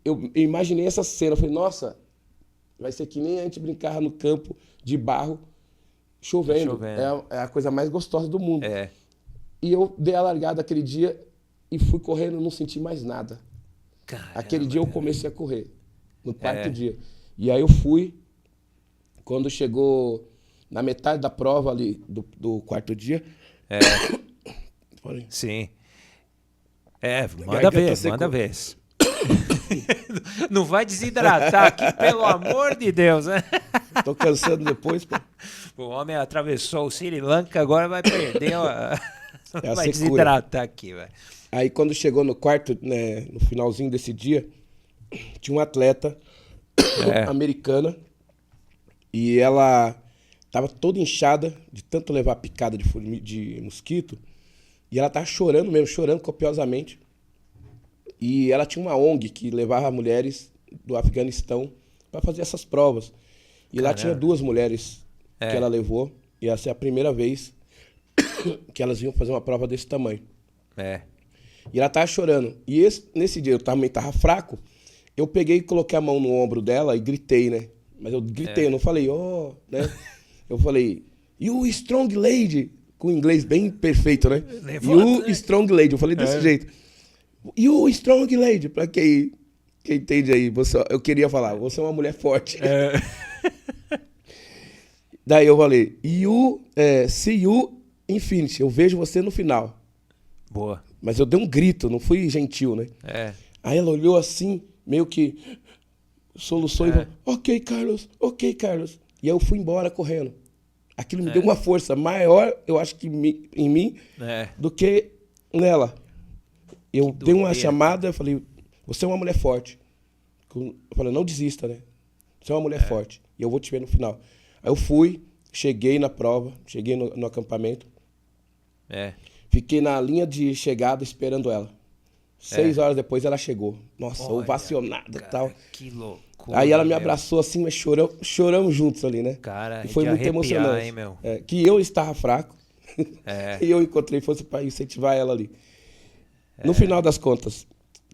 Eu imaginei essa cena. Eu falei, nossa, vai ser que nem a gente brincava no campo de barro chovendo. É a coisa mais gostosa do mundo. E eu dei a largada aquele dia e fui correndo, não senti mais nada. Caramba, aquele dia eu comecei a correr. No 4º dia. E aí eu fui. Quando chegou na metade da prova ali do 4º dia... Sim. Manda ver. Não vai desidratar aqui, pelo amor de Deus, né? Tô cansando depois, pô. O homem atravessou o Sri Lanka, agora vai perder... vai desidratar aqui, velho. Aí quando chegou no 4º, né, no finalzinho desse dia, tinha uma atleta americana, e ela estava toda inchada de tanto levar picada de mosquito. E ela estava chorando mesmo, chorando copiosamente. E ela tinha uma ONG que levava mulheres do Afeganistão para fazer essas provas. E lá tinha 2 mulheres que ela levou. E essa é a primeira vez que elas iam fazer uma prova desse tamanho. E ela tava chorando. E nesse dia eu também tava fraco. Eu peguei e coloquei a mão no ombro dela e gritei, né? Mas eu gritei, eu não falei, né? Eu falei, you strong lady. Com inglês bem perfeito, né? You strong lady. Eu falei desse jeito. You strong lady. Pra quem entende aí, eu queria falar, você é uma mulher forte. Daí eu falei, see you infinity. Eu vejo você no final. Boa. Mas eu dei um grito, não fui gentil, né? Aí ela olhou assim, meio que soluçou e falou, ok, Carlos. E eu fui embora correndo. Aquilo me deu uma força maior, eu acho que em mim, do que nela. Eu dei uma chamada, eu falei, você é uma mulher forte. Eu falei, não desista, né? Você é uma mulher forte. E eu vou te ver no final. Aí eu fui, cheguei na prova, cheguei no acampamento. Fiquei na linha de chegada esperando ela. 6 horas depois ela chegou. Nossa, ovacionada e tal. Que loucura. Aí ela me abraçou assim, mas choramos juntos ali, né? Cara, e foi muito emocionante. Hein, meu? Que eu estava fraco. E eu encontrei força para incentivar ela ali. No final das contas,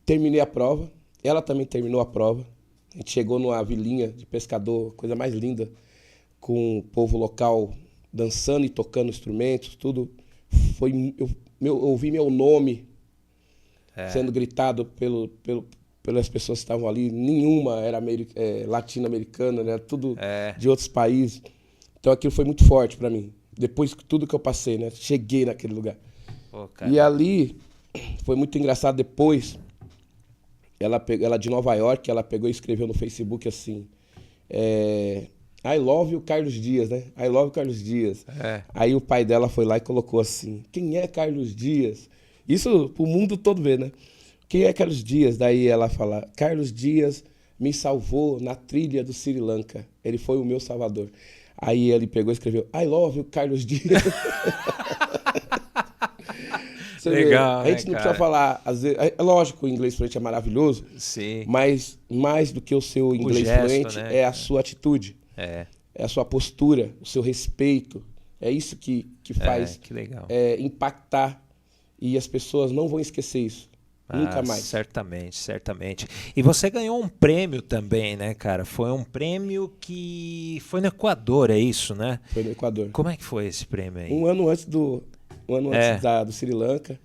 terminei a prova. Ela também terminou a prova. A gente chegou numa vilinha de pescador, coisa mais linda, com o povo local dançando e tocando instrumentos, tudo. Eu ouvi meu nome sendo gritado pelas pessoas que estavam ali. Nenhuma era latino-americana, né? Tudo de outros países. Então aquilo foi muito forte para mim. Depois de tudo que eu passei, né? Cheguei naquele lugar. E ali foi muito engraçado. Depois, ela de Nova York, ela pegou e escreveu no Facebook assim... I love you, Carlos Dias, né? I love Carlos Dias. Aí o pai dela foi lá e colocou assim, quem é Carlos Dias? Isso pro mundo todo ver, né? Quem é Carlos Dias? Daí ela fala, Carlos Dias me salvou na trilha do Sri Lanka. Ele foi o meu salvador. Aí ele pegou e escreveu, I love you, Carlos Dias. Legal, a gente não precisa falar, às vezes, é lógico, o inglês fluente é maravilhoso, mas mais do que o seu inglês fluente, né? É a sua atitude. É a sua postura, o seu respeito. É isso que faz impactar. E as pessoas não vão esquecer isso. Nunca mais. Certamente. E você ganhou um prêmio também, né, cara? Foi um prêmio que foi no Equador, é isso, né? Foi no Equador. Como é que foi esse prêmio aí? Um ano antes do Sri Lanka.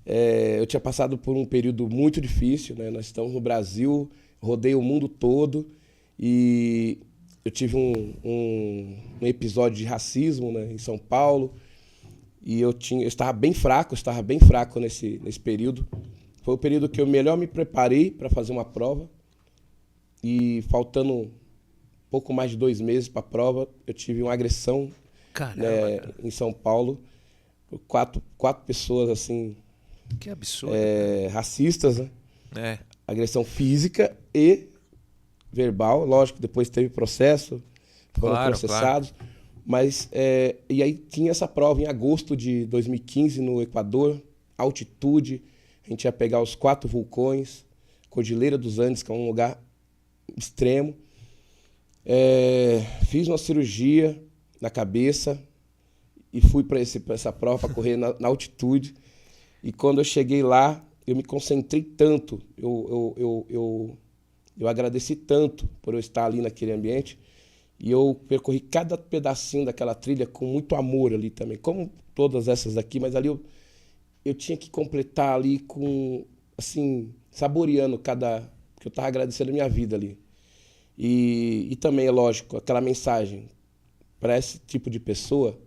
Eu tinha passado por um período muito difícil, né? Nós estamos no Brasil, rodei o mundo todo e... Eu tive um episódio de racismo, né, em São Paulo e eu estava bem fraco nesse período. Foi o período que eu melhor me preparei para fazer uma prova e faltando pouco mais de 2 meses para a prova, eu tive uma agressão em São Paulo. 4 pessoas assim, que absurdo, racistas, né? Agressão física e verbal, lógico, depois teve processo, foram processados, mas e aí tinha essa prova em agosto de 2015 no Equador, altitude, a gente ia pegar os 4 vulcões, Cordilheira dos Andes, que é um lugar extremo. Fiz uma cirurgia na cabeça e fui para essa prova para correr na altitude, e quando eu cheguei lá, eu me concentrei tanto, eu agradeci tanto por eu estar ali naquele ambiente e eu percorri cada pedacinho daquela trilha com muito amor ali também, como todas essas daqui, mas ali eu tinha que completar ali com, assim, saboreando porque eu estava agradecendo a minha vida ali. E também, é lógico, aquela mensagem para esse tipo de pessoa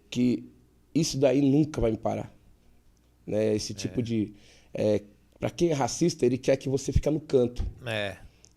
que isso daí nunca vai me parar. Né? Esse tipo de... para quem é racista, ele quer que você fique no canto.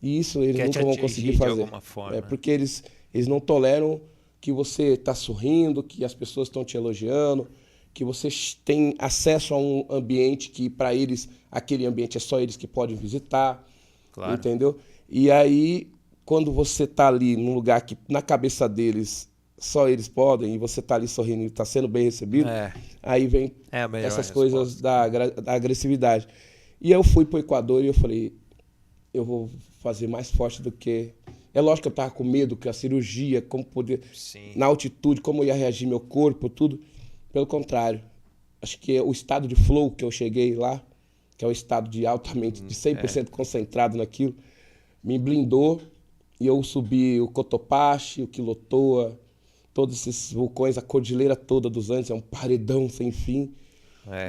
E isso eles nunca vão conseguir fazer. De alguma forma. Porque eles não toleram que você está sorrindo, que as pessoas estão te elogiando, que você tem acesso a um ambiente que, para eles, aquele ambiente é só eles que podem visitar. Claro. Entendeu? E aí, quando você está ali num lugar que, na cabeça deles, só eles podem, e você está ali sorrindo e está sendo bem recebido, aí vem essas coisas da agressividade. E eu fui para o Equador e eu falei, eu vou fazer mais forte do que É lógico que eu estava com medo, que a cirurgia, como poder, Sim. na altitude, como ia reagir meu corpo, tudo. Pelo contrário, acho que o estado de flow que eu cheguei lá, que é o estado de altamente, de 100% concentrado naquilo, me blindou e eu subi o Cotopaxi, o Quilotoa, todos esses vulcões, a cordilheira toda dos Andes, é um paredão sem fim.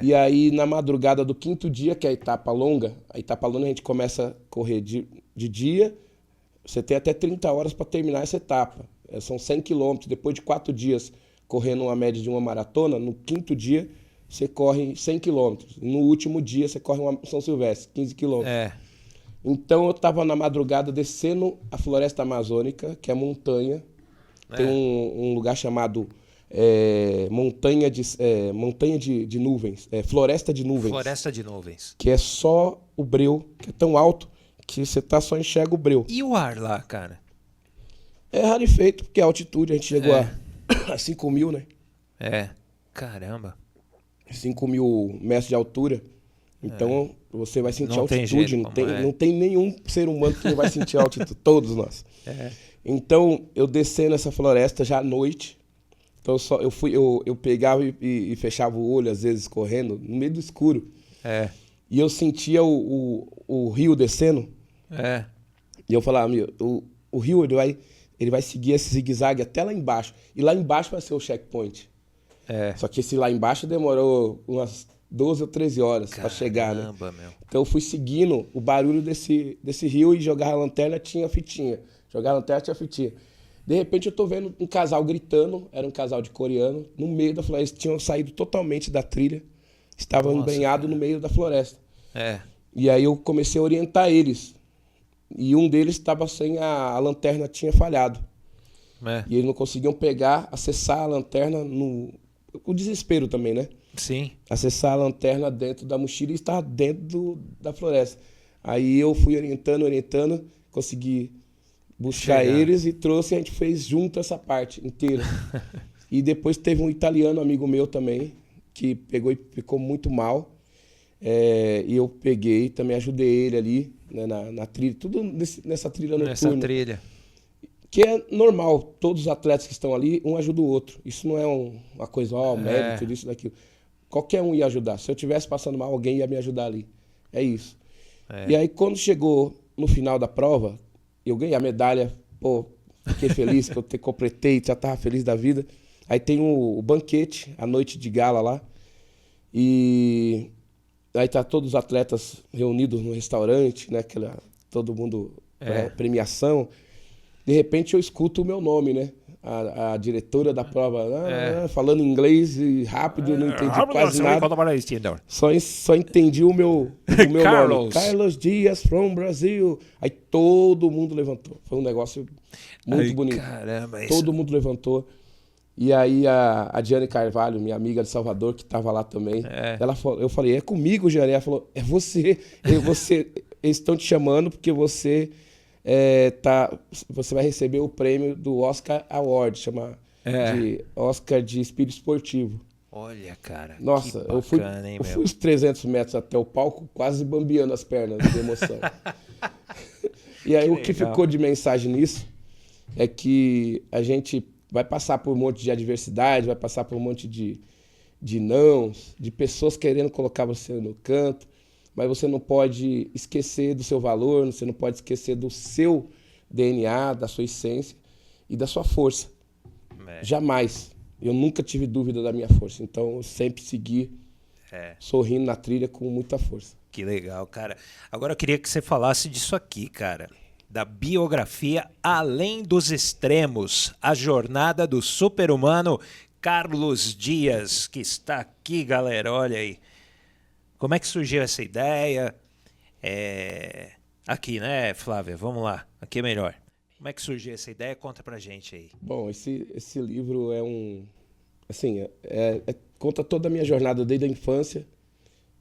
E aí, na madrugada do 5º dia, que é a etapa longa a gente começa a correr de dia, você tem até 30 horas para terminar essa etapa. São 100 quilômetros, depois de 4 dias correndo uma média de uma maratona, no 5º dia você corre 100 quilômetros. No último dia você corre uma São Silvestre, 15 quilômetros. Então eu estava na madrugada descendo a floresta amazônica, que é montanha. Tem um lugar chamado montanha de nuvens, floresta de nuvens. Floresta de nuvens. Que é só o breu, que é tão alto que você só enxerga o breu. E o ar lá, cara? É rarefeito, porque a altitude, a gente chegou a 5 mil, né? Caramba. 5 mil metros de altura. Então, você vai sentir Não tem altitude. jeito, não tem nenhum ser humano que não vai sentir altitude. Todos nós. Então, eu descendo essa floresta já à noite. Então, eu pegava e fechava o olho, às vezes, correndo, no meio do escuro. E eu sentia o rio descendo. E eu falava, o rio ele vai seguir esse zigue-zague até lá embaixo. E lá embaixo vai ser o checkpoint. Só que esse lá embaixo demorou umas 12 ou 13 horas para chegar, né? Meu. Então eu fui seguindo o barulho desse rio e jogava a lanterna, tinha fitinha. Jogava a lanterna, tinha fitinha. De repente eu tô vendo um casal gritando, era um casal de coreano, no meio da floresta. Eles tinham saído totalmente da trilha, estavam embrenhados no meio da floresta. E aí eu comecei a orientar eles. E um deles estava sem a lanterna, tinha falhado. E eles não conseguiam acessar a lanterna o desespero também, né? Sim. Acessar a lanterna dentro da mochila e estar dentro da floresta. Aí eu fui orientando, consegui buscar eles e trouxe, a gente fez junto essa parte inteira. E depois teve um italiano, amigo meu também, que pegou e ficou muito mal. E eu peguei, também ajudei ele ali, né, na trilha, tudo nessa trilha noturna. Nessa trilha. Que é normal, todos os atletas que estão ali, um ajuda o outro. Isso não é uma coisa, mérito disso, daquilo. Qualquer um ia ajudar. Se eu estivesse passando mal, alguém ia me ajudar ali. É isso. E aí, quando chegou no final da prova, eu ganhei a medalha, fiquei feliz que eu completei, já estava feliz da vida. Aí tem o banquete, a noite de gala lá. E aí tá todos os atletas reunidos no restaurante, né? Todo mundo, premiação. De repente eu escuto o meu nome, né? A diretora da prova falando inglês e rápido, eu não entendi quase nada. Só entendi o meu nome. Carlos Dias from Brasil. Aí todo mundo levantou. Foi um negócio muito bonito. Caramba, todo mundo levantou. E aí a Diane Carvalho, minha amiga de Salvador, que estava lá também, eu falei, é comigo, Diane? Ela falou, é você. Eles estão te chamando porque você vai receber o prêmio do Oscar Award, chama de Oscar de Espírito Esportivo. Olha, cara. Nossa, que bacana, eu fui os 300 metros até o palco, quase bambeando as pernas de emoção. E aí o que ficou de mensagem nisso é que a gente vai passar por um monte de adversidade, vai passar por um monte de nãos, de pessoas querendo colocar você no canto, mas você não pode esquecer do seu valor, você não pode esquecer do seu DNA, da sua essência e da sua força. Jamais. Eu nunca tive dúvida da minha força, então eu sempre segui sorrindo na trilha com muita força. Que legal, cara. Agora eu queria que você falasse disso aqui, cara. Da biografia Além dos Extremos, a jornada do super-humano Carlos Dias, que está aqui, galera, olha aí. Como é que surgiu essa ideia? Aqui, né, Flávia? Vamos lá, aqui é melhor. Como é que surgiu essa ideia? Conta pra gente aí. Bom, esse livro conta toda a minha jornada desde a infância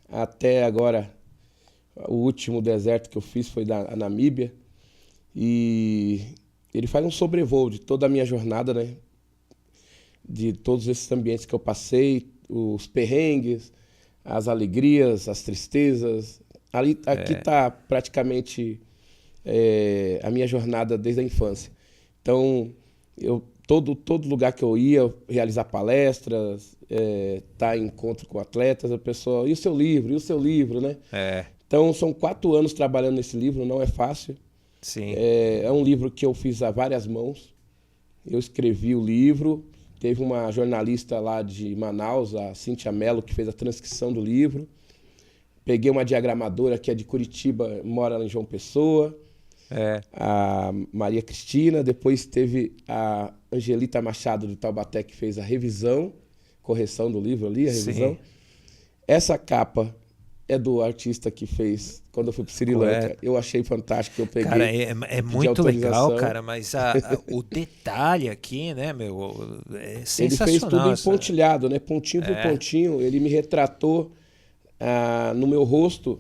até agora. O último deserto que eu fiz foi da Namíbia. E ele faz um sobrevoo de toda a minha jornada, né? De todos esses ambientes que eu passei, os perrengues, as alegrias, as tristezas. Aqui está praticamente a minha jornada desde a infância. Então, todo lugar que eu ia, realizar palestras, estar em encontro com atletas, a pessoa, e o seu livro, né? Então, são 4 anos trabalhando nesse livro, não é fácil. Sim. É um livro que eu fiz a várias mãos. Eu escrevi o livro, teve uma jornalista lá de Manaus, a Cíntia Mello, que fez a transcrição do livro. Peguei uma diagramadora que é de Curitiba, mora em João Pessoa, a Maria Cristina. Depois teve a Angelita Machado de Taubaté, que fez a revisão, correção do livro ali, a revisão. Sim. Essa capa é do artista que fez quando eu fui para Sri Lanka. Eu achei fantástico, eu peguei. Cara, é muito legal, cara, mas o detalhe aqui, né, meu, é sensacional. Ele fez tudo em pontilhado, né, pontinho por pontinho. Ele me retratou no meu rosto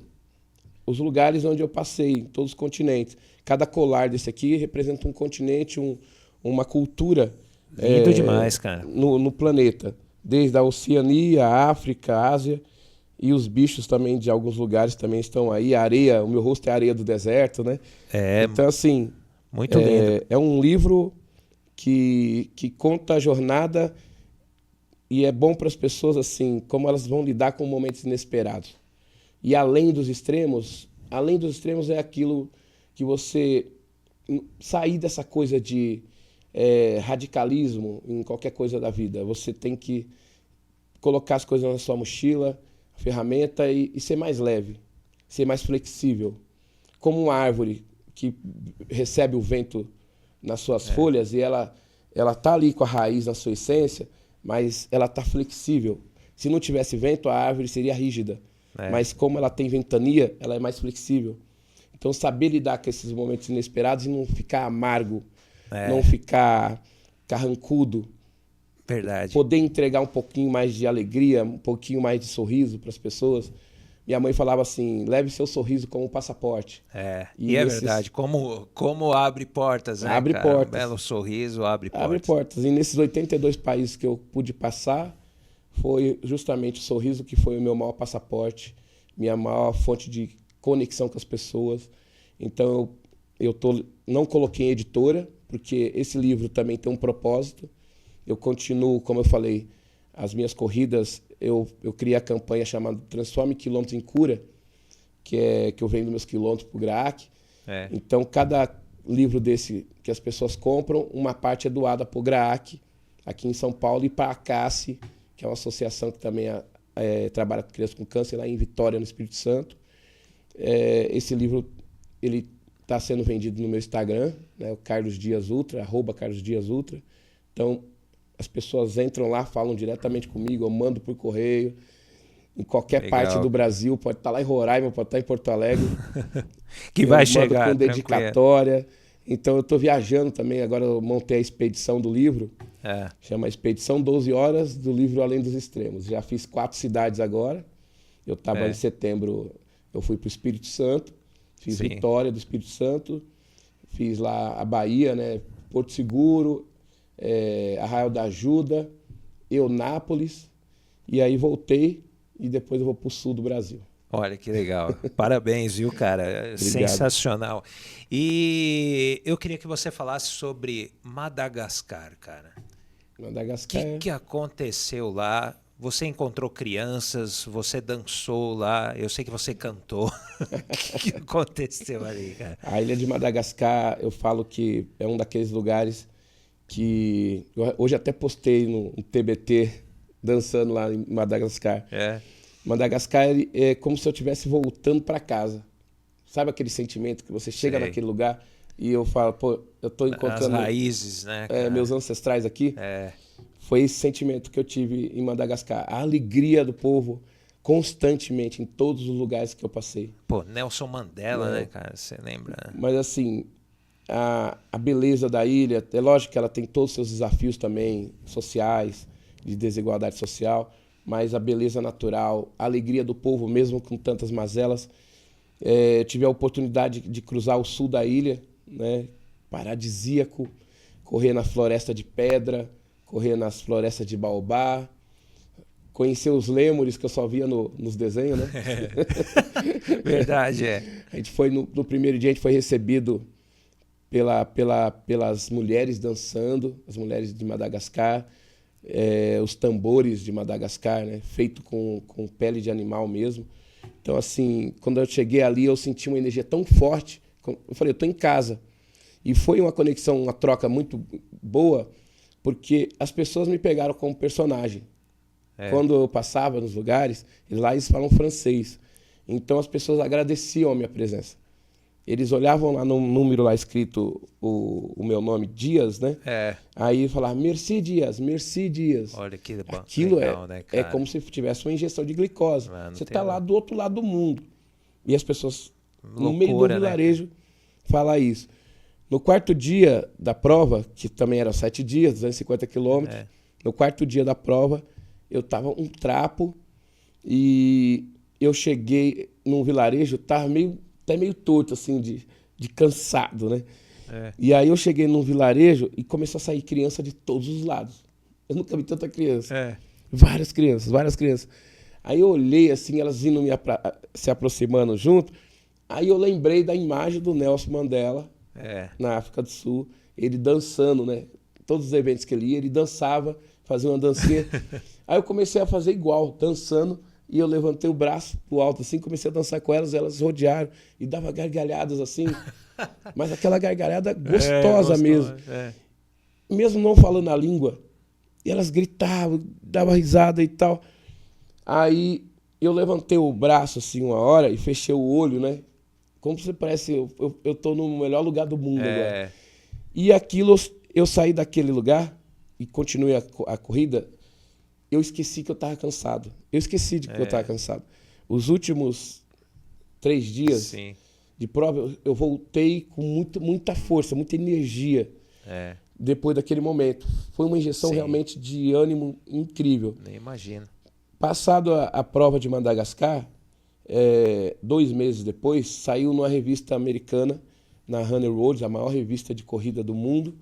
os lugares onde eu passei, em todos os continentes. Cada colar desse aqui representa um continente, uma cultura. Lindo demais, cara. No planeta. Desde a Oceania, a África, a Ásia. E os bichos também de alguns lugares também estão aí. A areia, o meu rosto é a areia do deserto, né? Então, assim... Muito lindo. É um livro que conta a jornada e é bom para as pessoas, assim, como elas vão lidar com momentos inesperados. E além dos extremos é aquilo que você... Sair dessa coisa de radicalismo em qualquer coisa da vida. Você tem que colocar as coisas na sua mochila, ferramenta e ser mais leve, ser mais flexível. Como uma árvore que recebe o vento nas suas folhas e ela tá ali com a raiz na sua essência, mas ela tá flexível. Se não tivesse vento, a árvore seria rígida. Mas como ela tem ventania, ela é mais flexível. Então, saber lidar com esses momentos inesperados e não ficar amargo, não ficar carrancudo. Verdade. Poder entregar um pouquinho mais de alegria, um pouquinho mais de sorriso para as pessoas. Minha mãe falava assim, leve seu sorriso como um passaporte. E é verdade, como abre portas, né, abre cara? Portas. Um belo sorriso abre portas. Abre portas. E nesses 82 países que eu pude passar, foi justamente o sorriso que foi o meu maior passaporte, minha maior fonte de conexão com as pessoas. Então, não coloquei em editora, porque esse livro também tem um propósito. Eu continuo, como eu falei, as minhas corridas, eu criei a campanha chamada Transforme Quilômetros em Cura, que eu vendo meus quilômetros para o GRAAC. Então, cada livro desse que as pessoas compram, uma parte é doada para o GRAAC, aqui em São Paulo, e para a CACE, que é uma associação que também trabalha com crianças com câncer, lá em Vitória, no Espírito Santo. Esse livro ele está sendo vendido no meu Instagram, né, o Carlos Dias Ultra, @CarlosDiasUltra. Então, as pessoas entram lá, falam diretamente comigo, eu mando por correio. Em qualquer parte do Brasil, pode estar lá em Roraima, pode estar em Porto Alegre. Que vai chegar. Com dedicatória. Então eu estou viajando também. Agora eu montei a expedição do livro. Chama Expedição 12 Horas do livro Além dos Extremos. Já fiz 4 cidades agora. Eu estava em setembro, eu fui para o Espírito Santo. Fiz Vitória do Espírito Santo. Fiz lá a Bahia, né? Porto Seguro. Arraial da Ajuda, Eunápolis, e aí voltei e depois eu vou para o sul do Brasil. Olha que legal, parabéns, viu, cara? Sensacional. E eu queria que você falasse sobre Madagascar, cara. Madagascar. O que aconteceu lá? Você encontrou crianças, você dançou lá, eu sei que você cantou. O que aconteceu ali, cara? A ilha de Madagascar, eu falo que é um daqueles lugares que hoje até postei no TBT dançando lá em Madagascar. Madagascar é como se eu estivesse voltando para casa. Sabe aquele sentimento que você chega naquele lugar e eu falo, pô, eu estou encontrando as raízes, né, meus ancestrais aqui. Foi esse sentimento que eu tive em Madagascar. A alegria do povo constantemente em todos os lugares que eu passei. Pô, Nelson Mandela, né, cara? Você lembra? Mas assim, a beleza da ilha, é lógico que ela tem todos os seus desafios também sociais, de desigualdade social, mas a beleza natural, a alegria do povo, mesmo com tantas mazelas. Tive a oportunidade de cruzar o sul da ilha, né, paradisíaco, correr na floresta de pedra, correr nas florestas de baobá, conhecer os lêmures que eu só via nos desenhos, né? Verdade, é. A gente foi, no primeiro dia, a gente foi recebido pelas mulheres dançando, as mulheres de Madagascar, os tambores de Madagascar, né? Feito com pele de animal mesmo. Então, assim, quando eu cheguei ali, eu senti uma energia tão forte. Eu falei, eu estou em casa. E foi uma conexão, uma troca muito boa, porque as pessoas me pegaram como personagem. Quando eu passava nos lugares, lá eles falam francês. Então as pessoas agradeciam a minha presença. Eles olhavam lá no número lá escrito o meu nome, Dias, né? Aí falavam, merci Dias. Olha que bom. Aquilo legal, né, cara? é como se tivesse uma injeção de glicose. Você está lá do outro lado do mundo. E as pessoas, no meio do vilarejo, falam isso. No quarto dia da prova, que também eram 7 dias, 250 quilômetros, no quarto dia da prova, eu estava um trapo e eu cheguei num vilarejo, estava até meio torto, assim, de cansado, né? E aí eu cheguei num vilarejo e começou a sair criança de todos os lados. Eu nunca vi tanta criança. Várias crianças. Aí eu olhei assim, elas vindo se aproximando junto. Aí eu lembrei da imagem do Nelson Mandela, na África do Sul, ele dançando, né? Todos os eventos que ele ia, ele dançava, fazia uma dancinha. Aí eu comecei a fazer igual, dançando, e eu levantei o braço pro alto assim, comecei a dançar com elas rodearam e dava gargalhadas assim, mas aquela gargalhada gostosa mesmo. Mesmo não falando a língua, e elas gritavam, davam risada e tal. Aí eu levantei o braço assim uma hora e fechei o olho, né? Como se parece, eu tô no melhor lugar do mundo agora. E aquilo, eu saí daquele lugar e continuei a corrida, eu esqueci que eu estava cansado. Eu esqueci de que eu estava cansado. Os últimos 3 dias de prova, eu voltei com muita força, muita energia depois daquele momento. Foi uma injeção realmente de ânimo incrível. Nem imagino. Passado a prova de Madagascar, 2 meses depois, saiu numa revista americana, na Runner World, a maior revista de corrida do mundo,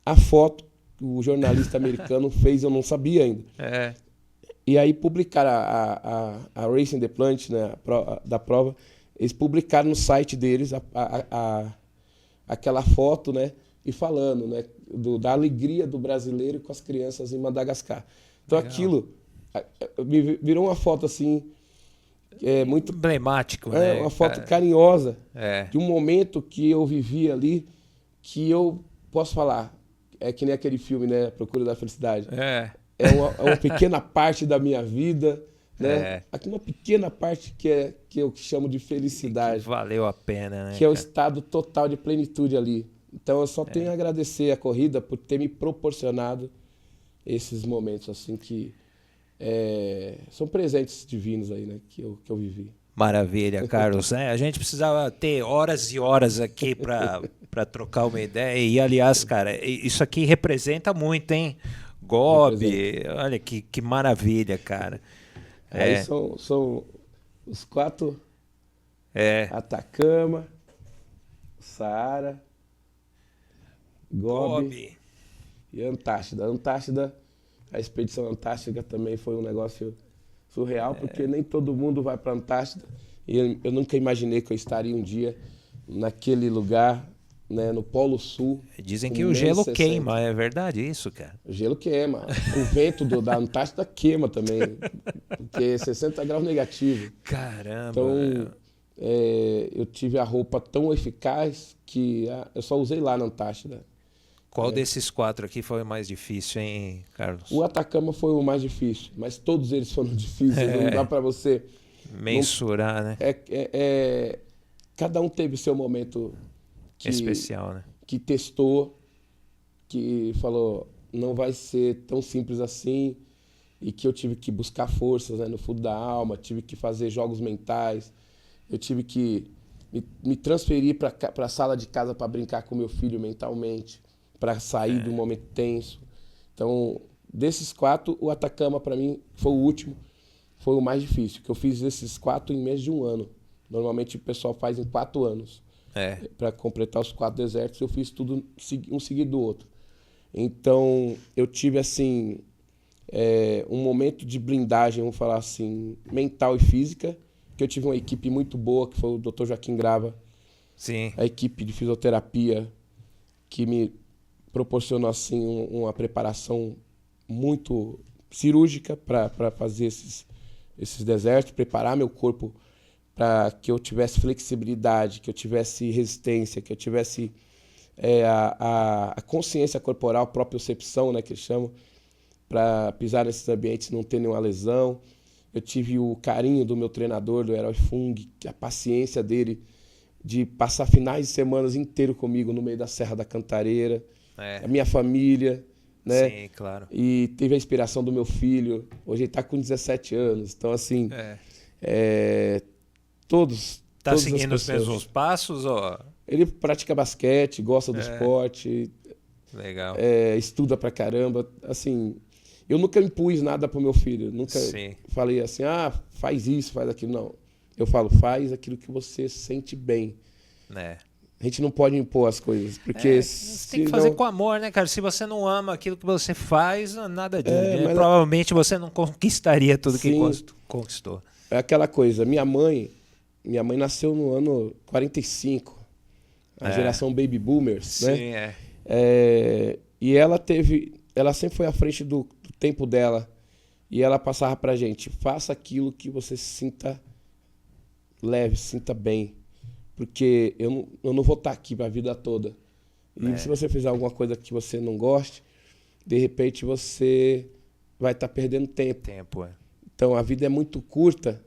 a foto que o jornalista americano fez, eu não sabia ainda. E aí publicaram a Racing the Planet, né, da prova, eles publicaram no site deles aquela foto, né, e falando, né, da alegria do brasileiro com as crianças em Madagascar. Então aquilo virou uma foto assim, muito emblemático, né? Uma foto carinhosa de um momento que eu vivi ali, que eu posso falar, é que nem aquele filme, né, Procura da Felicidade. É uma pequena parte da minha vida, né? Aqui uma pequena parte que eu chamo de felicidade. Que valeu a pena, né? Que é o estado total de plenitude ali. Então eu só tenho a agradecer a corrida por ter me proporcionado esses momentos assim que são presentes divinos aí, né? Que eu vivi. Maravilha, Carlos. A gente precisava ter horas e horas aqui para trocar uma ideia. E, aliás, cara, isso aqui representa muito, hein? Gobi, olha que maravilha, cara. Aí são os 4, Atacama, Saara, Gobi e Antártida. A expedição Antártica também foi um negócio surreal, porque nem todo mundo vai para a Antártida. E eu nunca imaginei que eu estaria um dia naquele lugar, né, no Polo Sul. Dizem que o gelo queima, é verdade isso, cara? O gelo queima. O vento da Antártida queima também, porque é 60 graus negativo. Caramba! Então, eu tive a roupa tão eficaz que eu só usei lá na Antártida. Qual desses 4 aqui foi o mais difícil, hein, Carlos? O Atacama foi o mais difícil, mas todos eles foram difíceis, não dá para você mensurar, né? Cada um teve seu momento especial, né? Que testou, que falou, não vai ser tão simples assim, e que eu tive que buscar forças, né, no fundo da alma, tive que fazer jogos mentais, eu tive que me transferir para a sala de casa para brincar com meu filho mentalmente, para sair do momento tenso. Então, desses 4, o Atacama para mim foi o último, foi o mais difícil, que eu fiz esses 4 em menos de 1 ano. Normalmente o pessoal faz em 4 anos. Para completar os 4 desertos, eu fiz tudo um seguido do outro. Então, eu tive assim um momento de blindagem, vamos falar assim, mental e física, que eu tive uma equipe muito boa, que foi o Dr. Joaquim Grava. Sim. A equipe de fisioterapia que me proporcionou assim uma preparação muito cirúrgica para fazer esses desertos, preparar meu corpo para que eu tivesse flexibilidade, que eu tivesse resistência, que eu tivesse a consciência corporal, propriocepção, né, que eles chamam, para pisar nesses ambientes e não ter nenhuma lesão. Eu tive o carinho do meu treinador, do Herói Fung, a paciência dele de passar finais de semanas inteiro comigo no meio da Serra da Cantareira, a minha família, né? Sim, claro. E teve a inspiração do meu filho. Hoje ele está com 17 anos. Então, assim, todos... Tá seguindo os mesmos passos? Ou... Ele pratica basquete, gosta do esporte. Legal. Estuda pra caramba. Assim, eu nunca impus nada pro meu filho. Nunca falei assim, faz isso, faz aquilo. Não. Eu falo, faz aquilo que você sente bem. A gente não pode impor as coisas, porque... Você tem que fazer com amor, né, cara? Se você não ama aquilo que você faz, nada disso. Provavelmente você não conquistaria tudo que conquistou. É aquela coisa, minha mãe nasceu no ano 45, a geração Baby Boomers, né? E ela sempre foi à frente do tempo dela, e ela passava pra gente, faça aquilo que você se sinta leve, se sinta bem. Porque eu não vou estar aqui para a vida toda. E se você fizer alguma coisa que você não goste, de repente você vai estar perdendo tempo. Então a vida é muito curta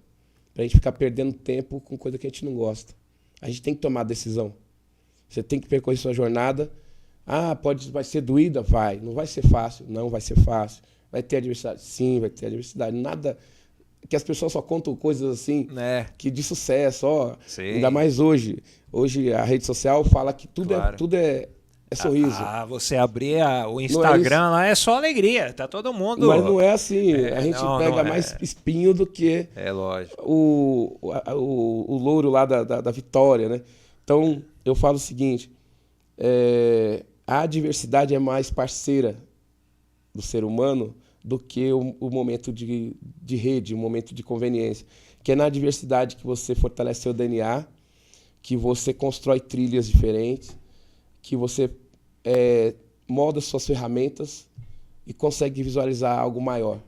para a gente ficar perdendo tempo com coisa que a gente não gosta. A gente tem que tomar decisão. Você tem que percorrer sua jornada. Vai ser doída? Vai. Não vai ser fácil? Não vai ser fácil. Vai ter adversidade? Sim, vai ter adversidade. Nada... que as pessoas só contam coisas assim, que de sucesso, ainda mais hoje. Hoje a rede social fala que tudo é sorriso. Você abrir o Instagram lá é só alegria, tá todo mundo... Mas não é assim, a gente pega mais espinho do que lógico. O louro lá da vitória, né? Então, eu falo o seguinte, a adversidade é mais parceira do ser humano do que o momento de rede, o momento de conveniência. Que é na adversidade que você fortalece seu DNA, que você constrói trilhas diferentes, que você molda suas ferramentas e consegue visualizar algo maior.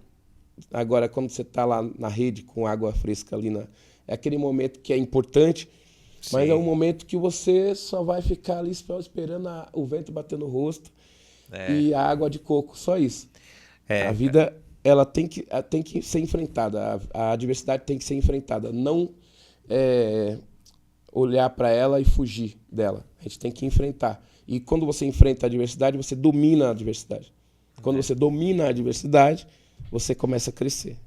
Agora, quando você está lá na rede com água fresca ali, é aquele momento que é importante, mas é um momento que você só vai ficar ali esperando o vento bater no rosto e a água de coco, só isso. A vida, ela tem que ser enfrentada, a adversidade tem que ser enfrentada, não olhar para ela e fugir dela. A gente tem que enfrentar. E quando você enfrenta a adversidade, você domina a adversidade. Quando você domina a adversidade, você começa a crescer.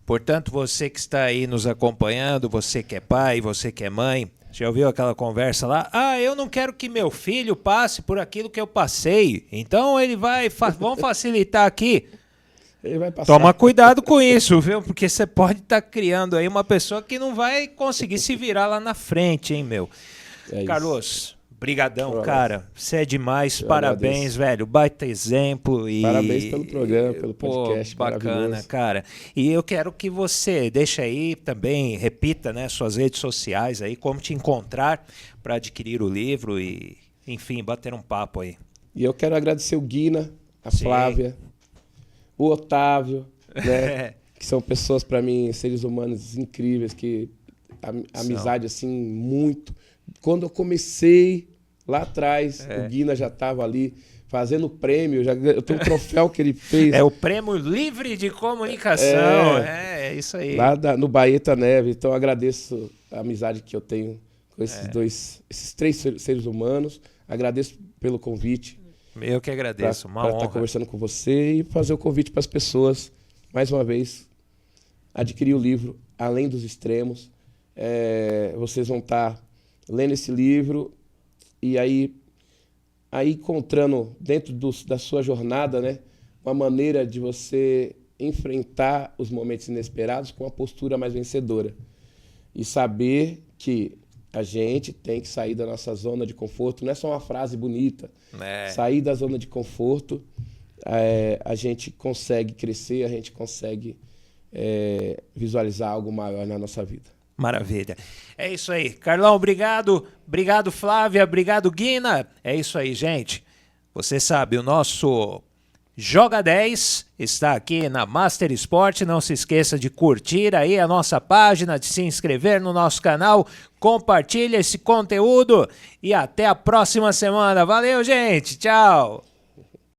Portanto, você que está aí nos acompanhando, você que é pai, você que é mãe, já ouviu aquela conversa lá? Eu não quero que meu filho passe por aquilo que eu passei. Então ele vamos facilitar aqui. Ele vai passar. Toma cuidado com isso, viu? Porque você pode estar criando aí uma pessoa que não vai conseguir se virar lá na frente, hein, meu? Carlos, brigadão, cara. Você é demais. Parabéns, velho. Baita exemplo. Parabéns pelo programa, pelo podcast. Bacana, cara. E eu quero que você deixe aí também, repita, né, suas redes sociais aí, como te encontrar para adquirir o livro e, enfim, bater um papo aí. E eu quero agradecer o Guina, a Flávia, o Otávio, né? Que são pessoas, para mim, seres humanos incríveis, que a amizade, assim, muito... Quando eu comecei lá atrás, o Guina já estava ali fazendo o prêmio, eu tenho um troféu que ele fez. É o Prêmio Livre de Comunicação, é isso aí. Lá no Baeta Neve. Então eu agradeço a amizade que eu tenho com esses três seres humanos. Agradeço pelo convite. Eu que agradeço, uma honra. Para estar conversando com você e fazer o convite para as pessoas, mais uma vez, adquirir o livro Além dos Extremos. Vocês vão estar lendo esse livro e aí encontrando dentro da sua jornada, né, uma maneira de você enfrentar os momentos inesperados com uma postura mais vencedora. E saber que a gente tem que sair da nossa zona de conforto. Não é só uma frase bonita. Sair da zona de conforto a gente consegue crescer, a gente consegue visualizar algo maior na nossa vida. Maravilha. É isso aí. Carlão, obrigado. Obrigado, Flávia. Obrigado, Guina. É isso aí, gente. Você sabe, o nosso Joga 10 está aqui na Master Sport. Não se esqueça de curtir aí a nossa página, de se inscrever no nosso canal. Compartilhe esse conteúdo e até a próxima semana. Valeu, gente. Tchau.